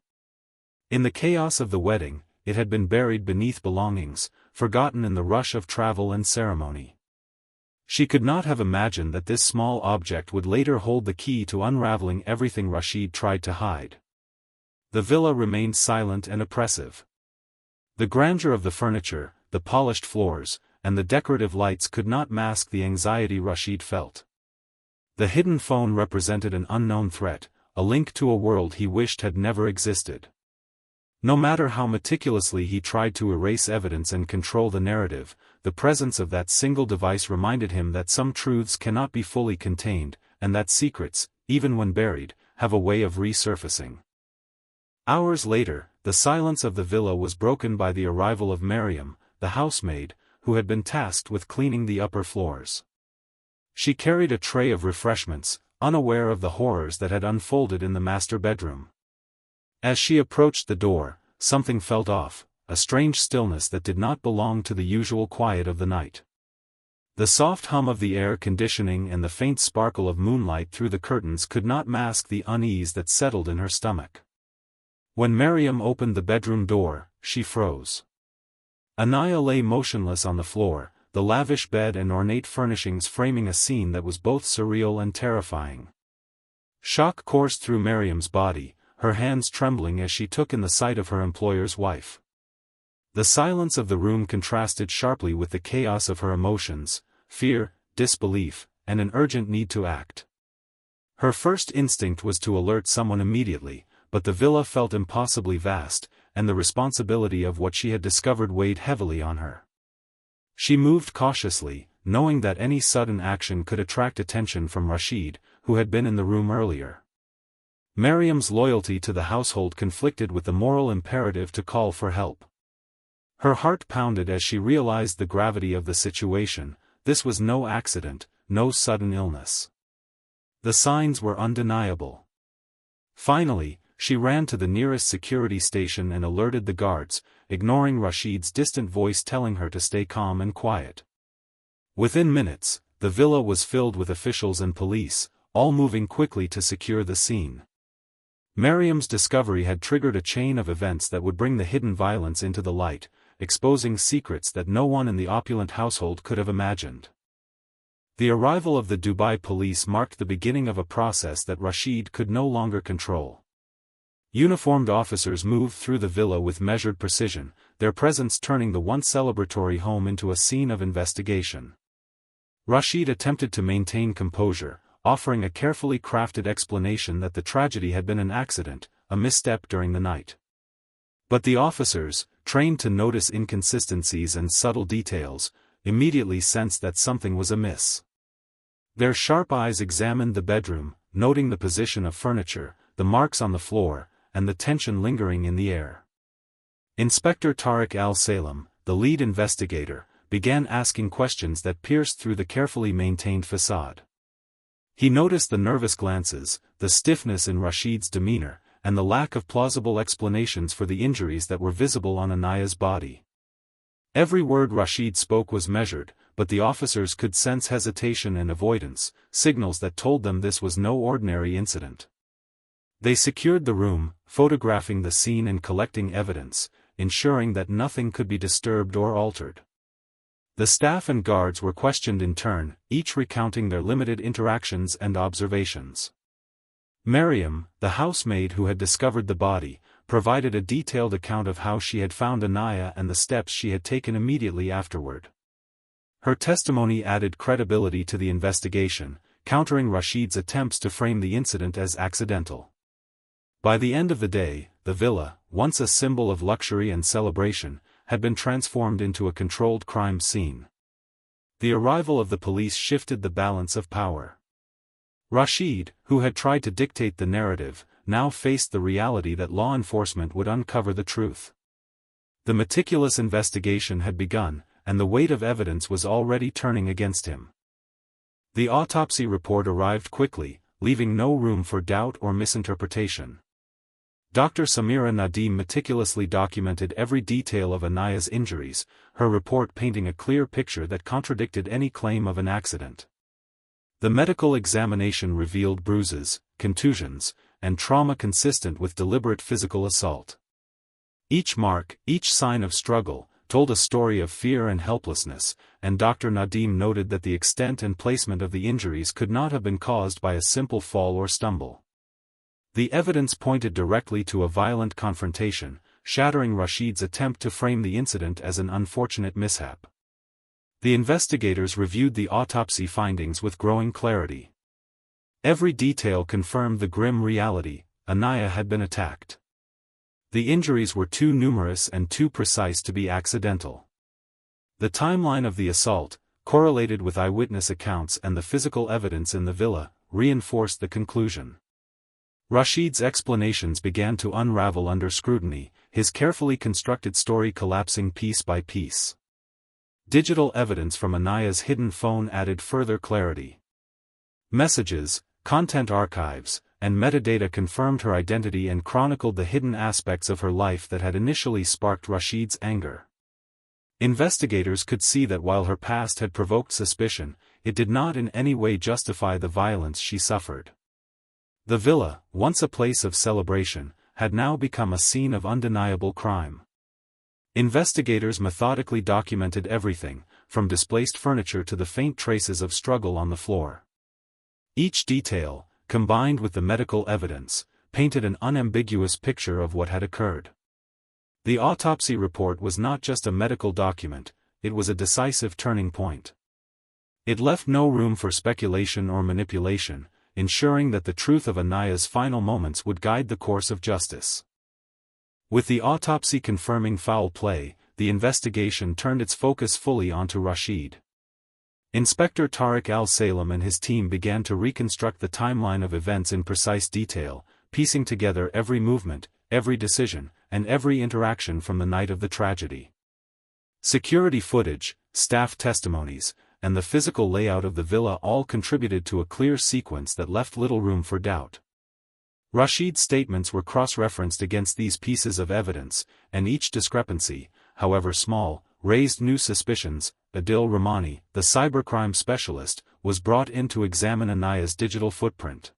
In the chaos of the wedding, it had been buried beneath belongings, forgotten in the rush of travel and ceremony. She could not have imagined that this small object would later hold the key to unraveling everything Rashid tried to hide. The villa remained silent and oppressive. The grandeur of the furniture, the polished floors, and the decorative lights could not mask the anxiety Rashid felt. The hidden phone represented an unknown threat, a link to a world he wished had never existed. No matter how meticulously he tried to erase evidence and control the narrative, the presence of that single device reminded him that some truths cannot be fully contained, and that secrets, even when buried, have a way of resurfacing. Hours later, the silence of the villa was broken by the arrival of Mariam, the housemaid, who had been tasked with cleaning the upper floors. She carried a tray of refreshments, unaware of the horrors that had unfolded in the master bedroom. As she approached the door, something felt off, a strange stillness that did not belong to the usual quiet of the night. The soft hum of the air conditioning and the faint sparkle of moonlight through the curtains could not mask the unease that settled in her stomach. When Mariam opened the bedroom door, she froze. Anaya lay motionless on the floor, the lavish bed and ornate furnishings framing a scene that was both surreal and terrifying. Shock coursed through Mariam's body, her hands trembling as she took in the sight of her employer's wife. The silence of the room contrasted sharply with the chaos of her emotions, fear, disbelief, and an urgent need to act. Her first instinct was to alert someone immediately, but the villa felt impossibly vast, and the responsibility of what she had discovered weighed heavily on her. She moved cautiously, knowing that any sudden action could attract attention from Rashid, who had been in the room earlier. Miriam's loyalty to the household conflicted with the moral imperative to call for help. Her heart pounded as she realized the gravity of the situation. This was no accident, no sudden illness. The signs were undeniable. Finally, she ran to the nearest security station and alerted the guards, ignoring Rashid's distant voice telling her to stay calm and quiet. Within minutes, the villa was filled with officials and police, all moving quickly to secure the scene. Miriam's discovery had triggered a chain of events that would bring the hidden violence into the light, exposing secrets that no one in the opulent household could have imagined. The arrival of the Dubai police marked the beginning of a process that Rashid could no longer control. Uniformed officers moved through the villa with measured precision, their presence turning the once celebratory home into a scene of investigation. Rashid attempted to maintain composure, offering a carefully crafted explanation that the tragedy had been an accident, a misstep during the night. But the officers, trained to notice inconsistencies and subtle details, immediately sensed that something was amiss. Their sharp eyes examined the bedroom, noting the position of furniture, the marks on the floor, and the tension lingering in the air. Inspector Tariq Al-Salem, the lead investigator, began asking questions that pierced through the carefully maintained facade. He noticed the nervous glances, the stiffness in Rashid's demeanor, and the lack of plausible explanations for the injuries that were visible on Anaya's body. Every word Rashid spoke was measured, but the officers could sense hesitation and avoidance, signals that told them this was no ordinary incident. They secured the room, photographing the scene and collecting evidence, ensuring that nothing could be disturbed or altered. The staff and guards were questioned in turn, each recounting their limited interactions and observations. Miriam, the housemaid who had discovered the body, provided a detailed account of how she had found Anaya and the steps she had taken immediately afterward. Her testimony added credibility to the investigation, countering Rashid's attempts to frame the incident as accidental. By the end of the day, the villa, once a symbol of luxury and celebration, had been transformed into a controlled crime scene. The arrival of the police shifted the balance of power. Rashid, who had tried to dictate the narrative, now faced the reality that law enforcement would uncover the truth. The meticulous investigation had begun, and the weight of evidence was already turning against him. The autopsy report arrived quickly, leaving no room for doubt or misinterpretation. Dr. Samira Nadim meticulously documented every detail of Anaya's injuries, her report painting a clear picture that contradicted any claim of an accident. The medical examination revealed bruises, contusions, and trauma consistent with deliberate physical assault. Each mark, each sign of struggle, told a story of fear and helplessness, and Dr. Nadim noted that the extent and placement of the injuries could not have been caused by a simple fall or stumble. The evidence pointed directly to a violent confrontation, shattering Rashid's attempt to frame the incident as an unfortunate mishap. The investigators reviewed the autopsy findings with growing clarity. Every detail confirmed the grim reality: Anaya had been attacked. The injuries were too numerous and too precise to be accidental. The timeline of the assault, correlated with eyewitness accounts and the physical evidence in the villa, reinforced the conclusion. Rashid's explanations began to unravel under scrutiny, his carefully constructed story collapsing piece by piece. Digital evidence from Anaya's hidden phone added further clarity. Messages, content archives, and metadata confirmed her identity and chronicled the hidden aspects of her life that had initially sparked Rashid's anger. Investigators could see that while her past had provoked suspicion, it did not in any way justify the violence she suffered. The villa, once a place of celebration, had now become a scene of undeniable crime. Investigators methodically documented everything, from displaced furniture to the faint traces of struggle on the floor. Each detail, combined with the medical evidence, painted an unambiguous picture of what had occurred. The autopsy report was not just a medical document, it was a decisive turning point. It left no room for speculation or manipulation, ensuring that the truth of Anaya's final moments would guide the course of justice. With the autopsy confirming foul play, the investigation turned its focus fully onto Rashid. Inspector Tariq Al-Salem and his team began to reconstruct the timeline of events in precise detail, piecing together every movement, every decision, and every interaction from the night of the tragedy. Security footage, staff testimonies, and the physical layout of the villa all contributed to a clear sequence that left little room for doubt. Rashid's statements were cross-referenced against these pieces of evidence, and each discrepancy, however small, raised new suspicions. Adil Rahmani, the cybercrime specialist, was brought in to examine Anaya's digital footprint.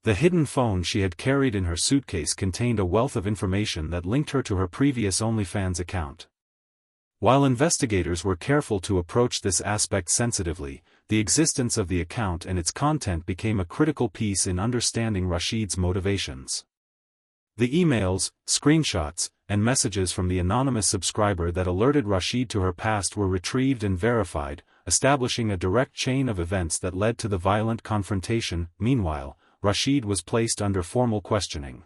The hidden phone she had carried in her suitcase contained a wealth of information that linked her to her previous OnlyFans account. While investigators were careful to approach this aspect sensitively, the existence of the account and its content became a critical piece in understanding Rashid's motivations. The emails, screenshots, and messages from the anonymous subscriber that alerted Rashid to her past were retrieved and verified, establishing a direct chain of events that led to the violent confrontation. Meanwhile, Rashid was placed under formal questioning.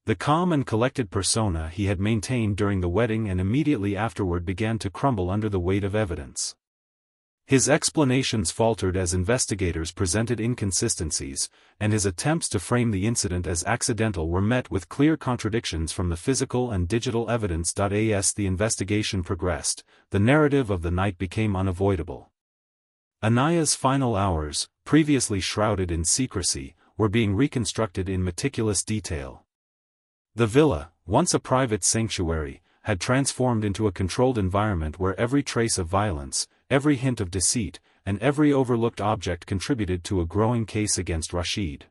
The calm and collected persona he had maintained during the wedding and immediately afterward began to crumble under the weight of evidence. His explanations faltered as investigators presented inconsistencies, and his attempts to frame the incident as accidental were met with clear contradictions from the physical and digital evidence. As the investigation progressed, the narrative of the night became unavoidable. Anaya's final hours, previously shrouded in secrecy, were being reconstructed in meticulous detail. The villa, once a private sanctuary, had transformed into a controlled environment where every trace of violence, every hint of deceit, and every overlooked object contributed to a growing case against Rashid.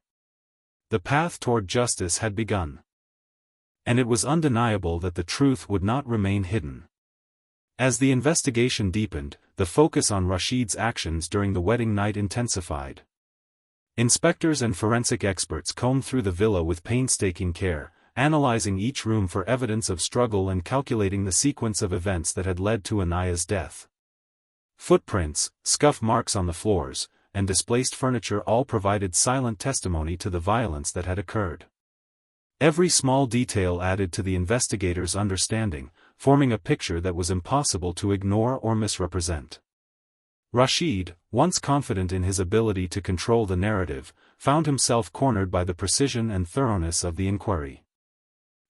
The path toward justice had begun. And it was undeniable that the truth would not remain hidden. As the investigation deepened, the focus on Rashid's actions during the wedding night intensified. Inspectors and forensic experts combed through the villa with painstaking care, analyzing each room for evidence of struggle and calculating the sequence of events that had led to Anaya's death. Footprints, scuff marks on the floors, and displaced furniture all provided silent testimony to the violence that had occurred. Every small detail added to the investigators' understanding, forming a picture that was impossible to ignore or misrepresent. Rashid, once confident in his ability to control the narrative, found himself cornered by the precision and thoroughness of the inquiry.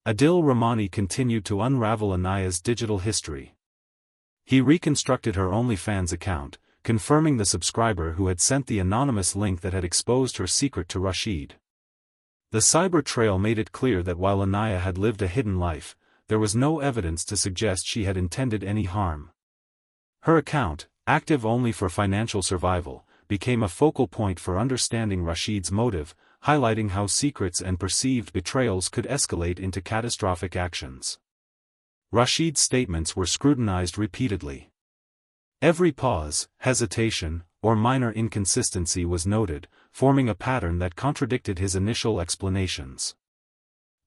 Adil Rahmani continued to unravel Anaya's digital history. He reconstructed her OnlyFans account, confirming the subscriber who had sent the anonymous link that had exposed her secret to Rashid. The cyber trail made it clear that while Anaya had lived a hidden life, there was no evidence to suggest she had intended any harm. Her account, active only for financial survival, became a focal point for understanding Rashid's motive, highlighting how secrets and perceived betrayals could escalate into catastrophic actions. Rashid's statements were scrutinized repeatedly. Every pause, hesitation, or minor inconsistency was noted, forming a pattern that contradicted his initial explanations.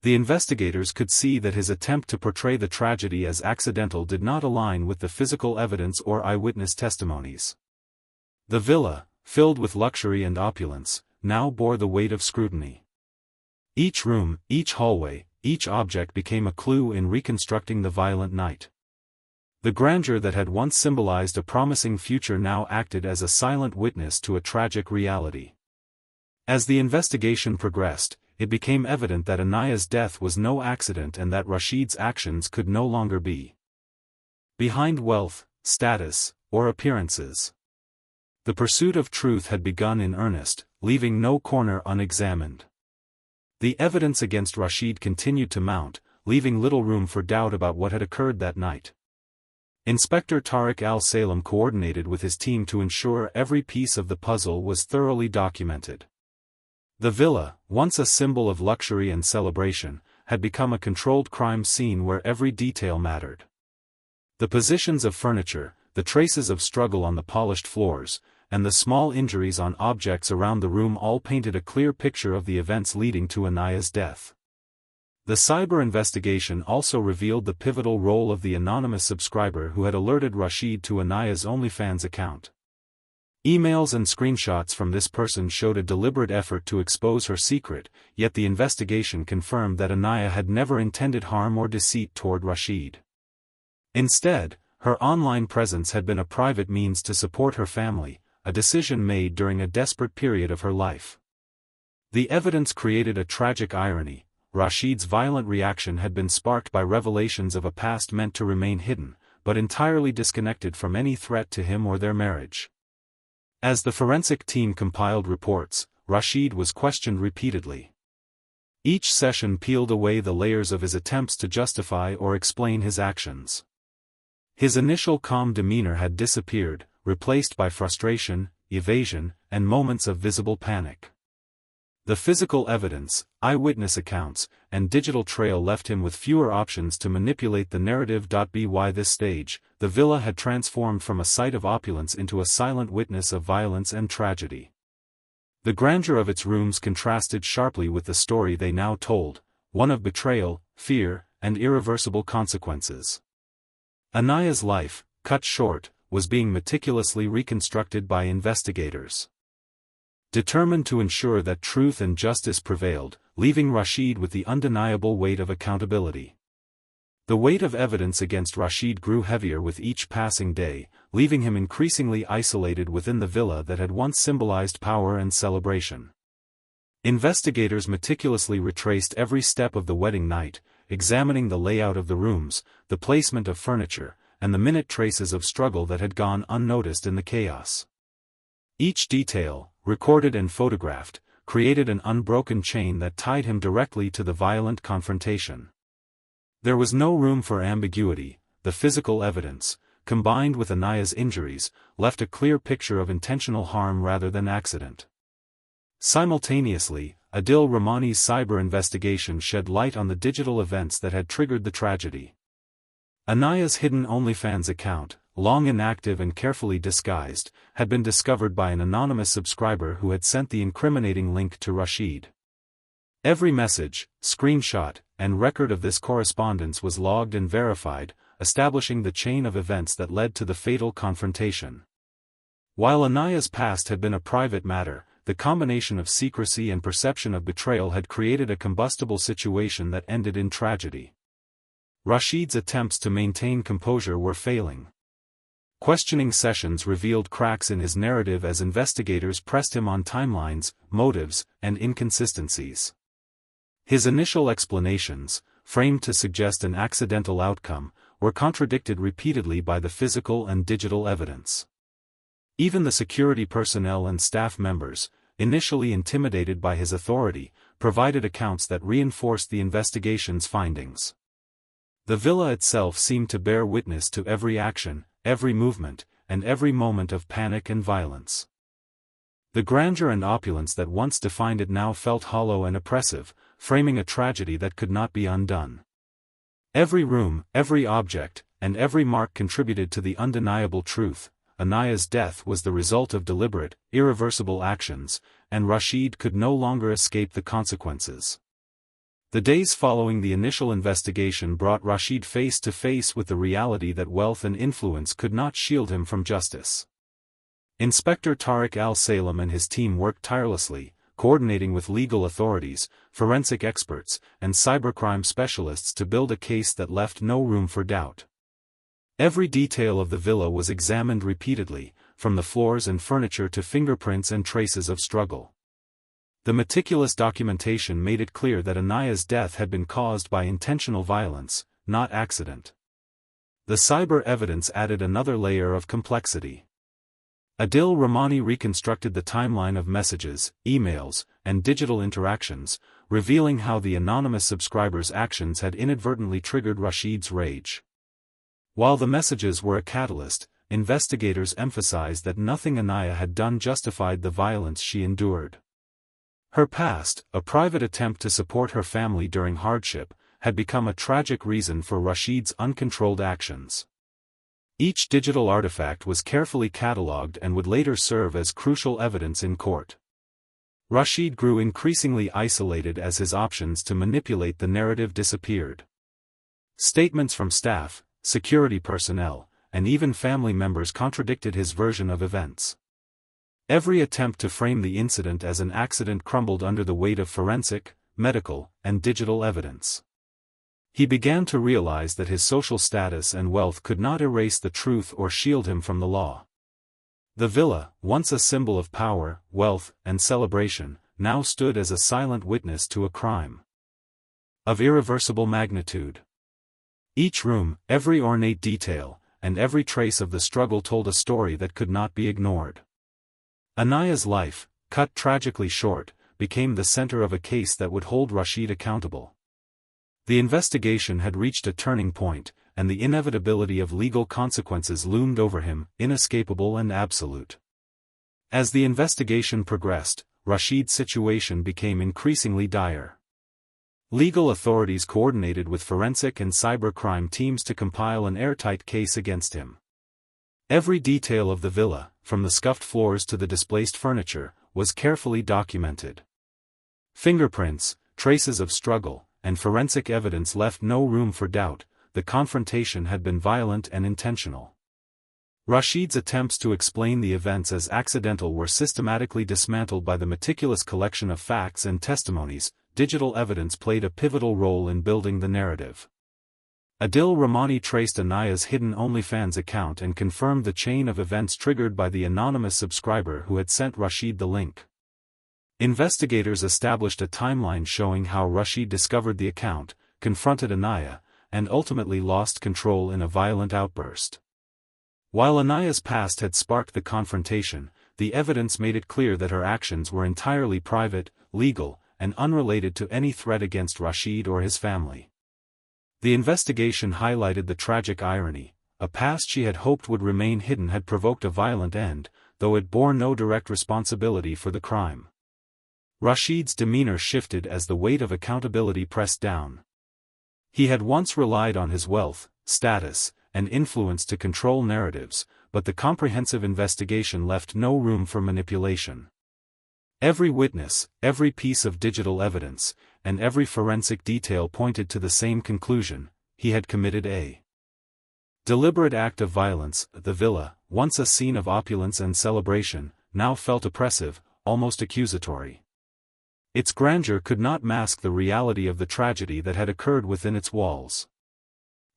The investigators could see that his attempt to portray the tragedy as accidental did not align with the physical evidence or eyewitness testimonies. The villa, filled with luxury and opulence, now bore the weight of scrutiny. Each room, each hallway, each object became a clue in reconstructing the violent night. The grandeur that had once symbolized a promising future now acted as a silent witness to a tragic reality. As the investigation progressed, it became evident that Anaya's death was no accident and that Rashid's actions could no longer be behind wealth, status, or appearances. The pursuit of truth had begun in earnest, leaving no corner unexamined. The evidence against Rashid continued to mount, leaving little room for doubt about what had occurred that night. Inspector Tariq Al-Salem coordinated with his team to ensure every piece of the puzzle was thoroughly documented. The villa, once a symbol of luxury and celebration, had become a controlled crime scene where every detail mattered. The positions of furniture, the traces of struggle on the polished floors, and the small injuries on objects around the room all painted a clear picture of the events leading to Anaya's death. The cyber investigation also revealed the pivotal role of the anonymous subscriber who had alerted Rashid to Anaya's OnlyFans account. Emails and screenshots from this person showed a deliberate effort to expose her secret, yet the investigation confirmed that Anaya had never intended harm or deceit toward Rashid. Instead, her online presence had been a private means to support her family, a decision made during a desperate period of her life. The evidence created a tragic irony. Rashid's violent reaction had been sparked by revelations of a past meant to remain hidden, but entirely disconnected from any threat to him or their marriage. As the forensic team compiled reports, Rashid was questioned repeatedly. Each session peeled away the layers of his attempts to justify or explain his actions. His initial calm demeanor had disappeared, replaced by frustration, evasion, and moments of visible panic. The physical evidence, eyewitness accounts, and digital trail left him with fewer options to manipulate the narrative. By this stage, the villa had transformed from a site of opulence into a silent witness of violence and tragedy. The grandeur of its rooms contrasted sharply with the story they now told, one of betrayal, fear, and irreversible consequences. Anaya's life, cut short, was being meticulously reconstructed by investigators, determined to ensure that truth and justice prevailed, leaving Rashid with the undeniable weight of accountability. The weight of evidence against Rashid grew heavier with each passing day, leaving him increasingly isolated within the villa that had once symbolized power and celebration. Investigators meticulously retraced every step of the wedding night, examining the layout of the rooms, the placement of furniture, and the minute traces of struggle that had gone unnoticed in the chaos. Each detail, recorded and photographed, created an unbroken chain that tied him directly to the violent confrontation. There was no room for ambiguity. The physical evidence, combined with Anaya's injuries, left a clear picture of intentional harm rather than accident. Simultaneously, Adil Rahmani's cyber investigation shed light on the digital events that had triggered the tragedy. Anaya's hidden OnlyFans account, long inactive and carefully disguised, had been discovered by an anonymous subscriber who had sent the incriminating link to Rashid. Every message, screenshot, and record of this correspondence was logged and verified, establishing the chain of events that led to the fatal confrontation. While Anaya's past had been a private matter, the combination of secrecy and perception of betrayal had created a combustible situation that ended in tragedy. Rashid's attempts to maintain composure were failing. Questioning sessions revealed cracks in his narrative as investigators pressed him on timelines, motives, and inconsistencies. His initial explanations, framed to suggest an accidental outcome, were contradicted repeatedly by the physical and digital evidence. Even the security personnel and staff members, initially intimidated by his authority, provided accounts that reinforced the investigation's findings. The villa itself seemed to bear witness to every action, every movement, and every moment of panic and violence. The grandeur and opulence that once defined it now felt hollow and oppressive, framing a tragedy that could not be undone. Every room, every object, and every mark contributed to the undeniable truth: Anaya's death was the result of deliberate, irreversible actions, and Rashid could no longer escape the consequences. The days following the initial investigation brought Rashid face to face with the reality that wealth and influence could not shield him from justice. Inspector Tariq Al-Salem and his team worked tirelessly, coordinating with legal authorities, forensic experts, and cybercrime specialists to build a case that left no room for doubt. Every detail of the villa was examined repeatedly, from the floors and furniture to fingerprints and traces of struggle. The meticulous documentation made it clear that Anaya's death had been caused by intentional violence, not accident. The cyber evidence added another layer of complexity. Adil Rahmani reconstructed the timeline of messages, emails, and digital interactions, revealing how the anonymous subscriber's actions had inadvertently triggered Rashid's rage. While the messages were a catalyst, investigators emphasized that nothing Anaya had done justified the violence she endured. Her past, a private attempt to support her family during hardship, had become a tragic reason for Rashid's uncontrolled actions. Each digital artifact was carefully catalogued and would later serve as crucial evidence in court. Rashid grew increasingly isolated as his options to manipulate the narrative disappeared. Statements from staff, security personnel, and even family members contradicted his version of events. Every attempt to frame the incident as an accident crumbled under the weight of forensic, medical, and digital evidence. He began to realize that his social status and wealth could not erase the truth or shield him from the law. The villa, once a symbol of power, wealth, and celebration, now stood as a silent witness to a crime of irreversible magnitude. Each room, every ornate detail, and every trace of the struggle told a story that could not be ignored. Anaya's life, cut tragically short, became the center of a case that would hold Rashid accountable. The investigation had reached a turning point, and the inevitability of legal consequences loomed over him, inescapable and absolute. As the investigation progressed, Rashid's situation became increasingly dire. Legal authorities coordinated with forensic and cybercrime teams to compile an airtight case against him. Every detail of the villa, from the scuffed floors to the displaced furniture, was carefully documented. Fingerprints, traces of struggle, and forensic evidence left no room for doubt. The confrontation had been violent and intentional. Rashid's attempts to explain the events as accidental were systematically dismantled by the meticulous collection of facts and testimonies. Digital evidence played a pivotal role in building the narrative. Adil Rahmani traced Anaya's hidden OnlyFans account and confirmed the chain of events triggered by the anonymous subscriber who had sent Rashid the link. Investigators established a timeline showing how Rashid discovered the account, confronted Anaya, and ultimately lost control in a violent outburst. While Anaya's past had sparked the confrontation, the evidence made it clear that her actions were entirely private, legal, and unrelated to any threat against Rashid or his family. The investigation highlighted the tragic irony: a past she had hoped would remain hidden had provoked a violent end, though it bore no direct responsibility for the crime. Rashid's demeanor shifted as the weight of accountability pressed down. He had once relied on his wealth, status, and influence to control narratives, but the comprehensive investigation left no room for manipulation. Every witness, every piece of digital evidence, and every forensic detail pointed to the same conclusion: he had committed a deliberate act of violence. The villa, once a scene of opulence and celebration, now felt oppressive, almost accusatory. Its grandeur could not mask the reality of the tragedy that had occurred within its walls.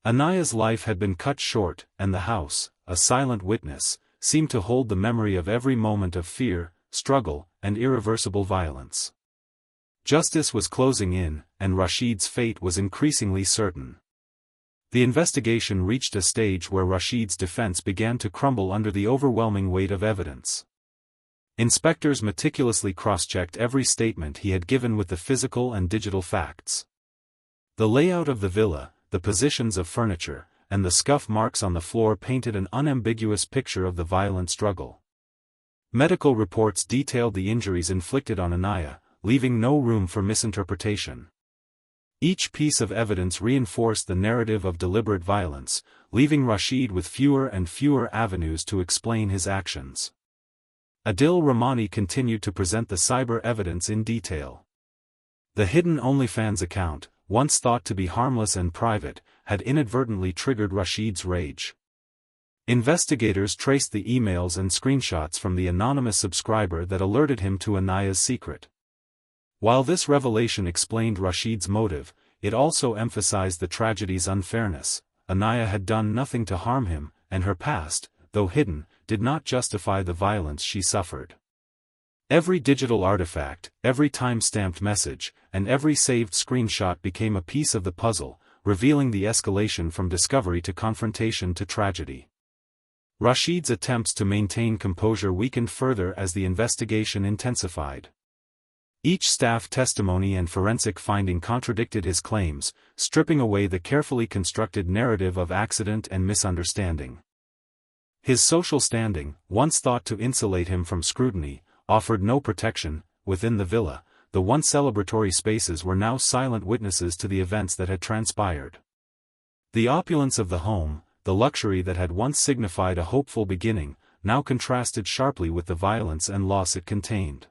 Anaya's life had been cut short, and the house, a silent witness, seemed to hold the memory of every moment of fear, struggle, and irreversible violence. Justice was closing in, and Rashid's fate was increasingly certain. The investigation reached a stage where Rashid's defense began to crumble under the overwhelming weight of evidence. Inspectors meticulously cross-checked every statement he had given with the physical and digital facts. The layout of the villa, the positions of furniture, and the scuff marks on the floor painted an unambiguous picture of the violent struggle. Medical reports detailed the injuries inflicted on Anaya, leaving no room for misinterpretation. Each piece of evidence reinforced the narrative of deliberate violence, leaving Rashid with fewer and fewer avenues to explain his actions. Adil Rahmani continued to present the cyber evidence in detail. The hidden OnlyFans account, once thought to be harmless and private, had inadvertently triggered Rashid's rage. Investigators traced the emails and screenshots from the anonymous subscriber that alerted him to Anaya's secret. While this revelation explained Rashid's motive, it also emphasized the tragedy's unfairness. Anaya had done nothing to harm him, and her past, though hidden, did not justify the violence she suffered. Every digital artifact, every time-stamped message, and every saved screenshot became a piece of the puzzle, revealing the escalation from discovery to confrontation to tragedy. Rashid's attempts to maintain composure weakened further as the investigation intensified. Each staff testimony and forensic finding contradicted his claims, stripping away the carefully constructed narrative of accident and misunderstanding. His social standing, once thought to insulate him from scrutiny, offered no protection. Within the villa, the once celebratory spaces were now silent witnesses to the events that had transpired. The opulence of the home, the luxury that had once signified a hopeful beginning, now contrasted sharply with the violence and loss it contained.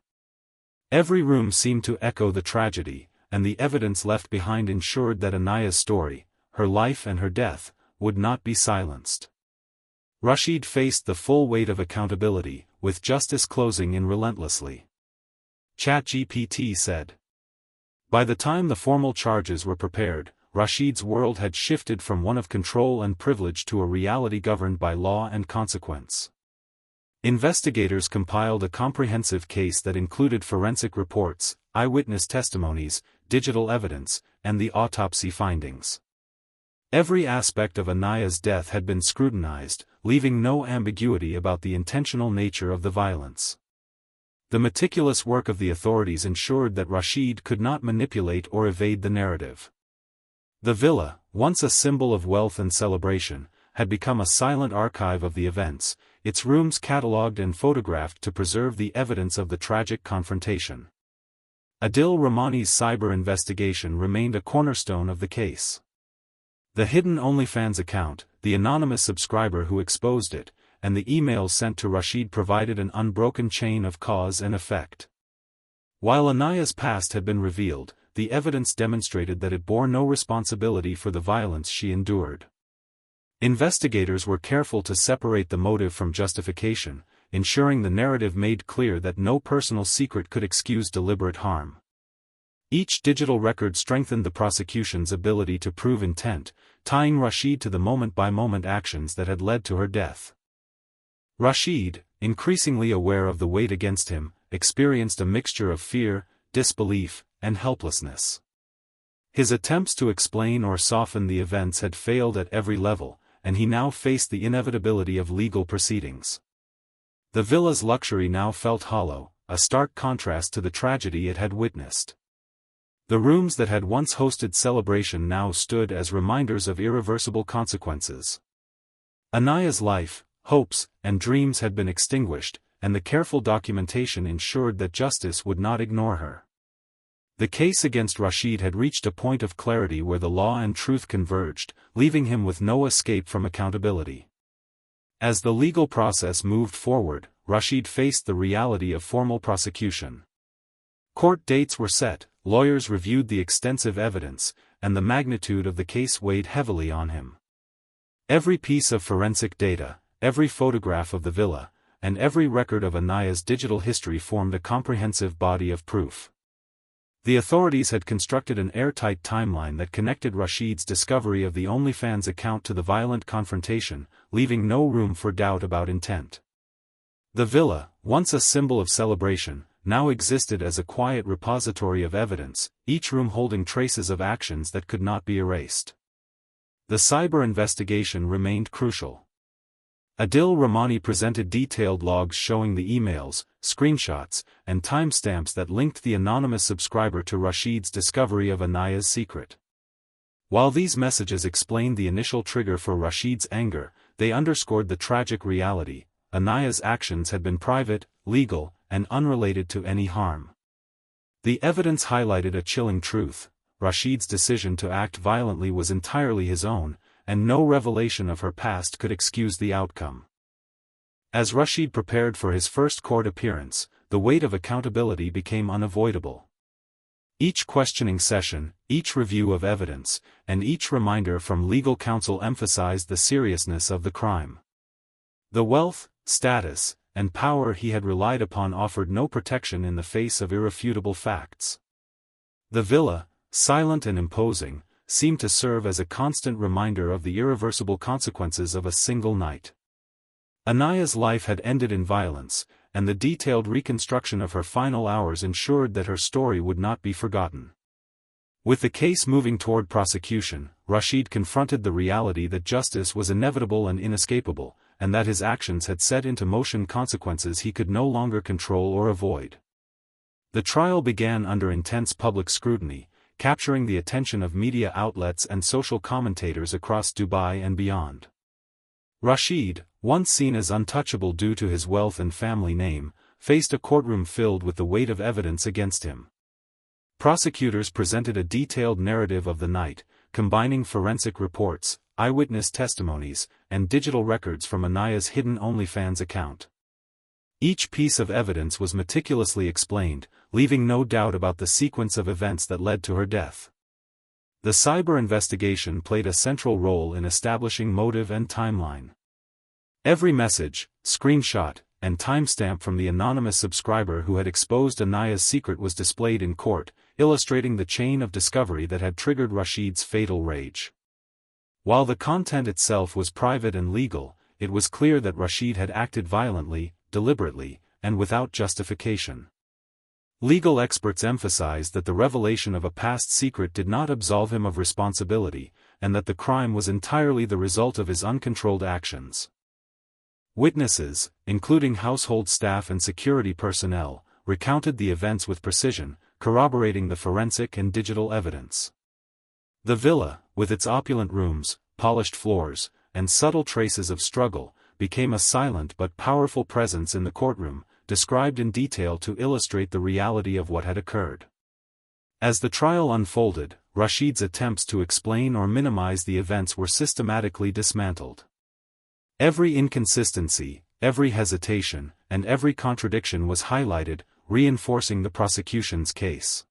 Every room seemed to echo the tragedy, and the evidence left behind ensured that Anaya's story, her life and her death, would not be silenced. Rashid faced the full weight of accountability, with justice closing in relentlessly. ChatGPT said. By the time the formal charges were prepared, Rashid's world had shifted from one of control and privilege to a reality governed by law and consequence. Investigators compiled a comprehensive case that included forensic reports, eyewitness testimonies, digital evidence, and the autopsy findings. Every aspect of Anaya's death had been scrutinized, leaving no ambiguity about the intentional nature of the violence. The meticulous work of the authorities ensured that Rashid could not manipulate or evade the narrative. The villa, once a symbol of wealth and celebration, had become a silent archive of the events, its rooms catalogued and photographed to preserve the evidence of the tragic confrontation. Adil Rahmani's cyber investigation remained a cornerstone of the case. The hidden OnlyFans account, the anonymous subscriber who exposed it, and the emails sent to Rashid provided an unbroken chain of cause and effect. While Anaya's past had been revealed, the evidence demonstrated that it bore no responsibility for the violence she endured. Investigators were careful to separate the motive from justification, ensuring the narrative made clear that no personal secret could excuse deliberate harm. Each digital record strengthened the prosecution's ability to prove intent, tying Rashid to the moment-by-moment actions that had led to her death. Rashid, increasingly aware of the weight against him, experienced a mixture of fear, disbelief, and helplessness. His attempts to explain or soften the events had failed at every level, and he now faced the inevitability of legal proceedings. The villa's luxury now felt hollow, a stark contrast to the tragedy it had witnessed. The rooms that had once hosted celebration now stood as reminders of irreversible consequences. Anaya's life, hopes, and dreams had been extinguished, and the careful documentation ensured that justice would not ignore her. The case against Rashid had reached a point of clarity where the law and truth converged, leaving him with no escape from accountability. As the legal process moved forward, Rashid faced the reality of formal prosecution. Court dates were set, lawyers reviewed the extensive evidence, and the magnitude of the case weighed heavily on him. Every piece of forensic data, every photograph of the villa, and every record of Anaya's digital history formed a comprehensive body of proof. The authorities had constructed an airtight timeline that connected Rashid's discovery of the OnlyFans account to the violent confrontation, leaving no room for doubt about intent. The villa, once a symbol of celebration, now existed as a quiet repository of evidence, each room holding traces of actions that could not be erased. The cyber investigation remained crucial. Adil Rahmani presented detailed logs showing the emails, screenshots, and timestamps that linked the anonymous subscriber to Rashid's discovery of Anaya's secret. While these messages explained the initial trigger for Rashid's anger, they underscored the tragic reality: Anaya's actions had been private, legal, and unrelated to any harm. The evidence highlighted a chilling truth: Rashid's decision to act violently was entirely his own, and no revelation of her past could excuse the outcome. As Rashid prepared for his first court appearance, the weight of accountability became unavoidable. Each questioning session, each review of evidence, and each reminder from legal counsel emphasized the seriousness of the crime. The wealth, status, and power he had relied upon offered no protection in the face of irrefutable facts. The villa, silent and imposing, seemed to serve as a constant reminder of the irreversible consequences of a single night. Anaya's life had ended in violence, and the detailed reconstruction of her final hours ensured that her story would not be forgotten. With the case moving toward prosecution, Rashid confronted the reality that justice was inevitable and inescapable, and that his actions had set into motion consequences he could no longer control or avoid. The trial began under intense public scrutiny, capturing the attention of media outlets and social commentators across Dubai and beyond. Rashid, once seen as untouchable due to his wealth and family name, faced a courtroom filled with the weight of evidence against him. Prosecutors presented a detailed narrative of the night, combining forensic reports, eyewitness testimonies, and digital records from Anaya's hidden OnlyFans account. Each piece of evidence was meticulously explained, leaving no doubt about the sequence of events that led to her death. The cyber investigation played a central role in establishing motive and timeline. Every message, screenshot, and timestamp from the anonymous subscriber who had exposed Anaya's secret was displayed in court, illustrating the chain of discovery that had triggered Rashid's fatal rage. While the content itself was private and legal, it was clear that Rashid had acted violently, deliberately, and without justification. Legal experts emphasized that the revelation of a past secret did not absolve him of responsibility, and that the crime was entirely the result of his uncontrolled actions. Witnesses, including household staff and security personnel, recounted the events with precision, corroborating the forensic and digital evidence. The villa, with its opulent rooms, polished floors, and subtle traces of struggle, became a silent but powerful presence in the courtroom, described in detail to illustrate the reality of what had occurred. As the trial unfolded, Rashid's attempts to explain or minimize the events were systematically dismantled. Every inconsistency, every hesitation, and every contradiction was highlighted, reinforcing the prosecution's case.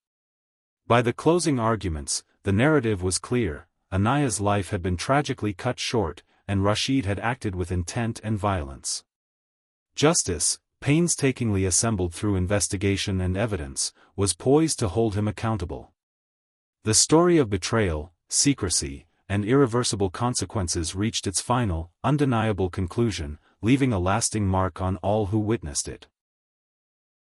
By the closing arguments, the narrative was clear: Anaya's life had been tragically cut short, and Rashid had acted with intent and violence. Justice, painstakingly assembled through investigation and evidence, was poised to hold him accountable. The story of betrayal, secrecy, and irreversible consequences reached its final, undeniable conclusion, leaving a lasting mark on all who witnessed it.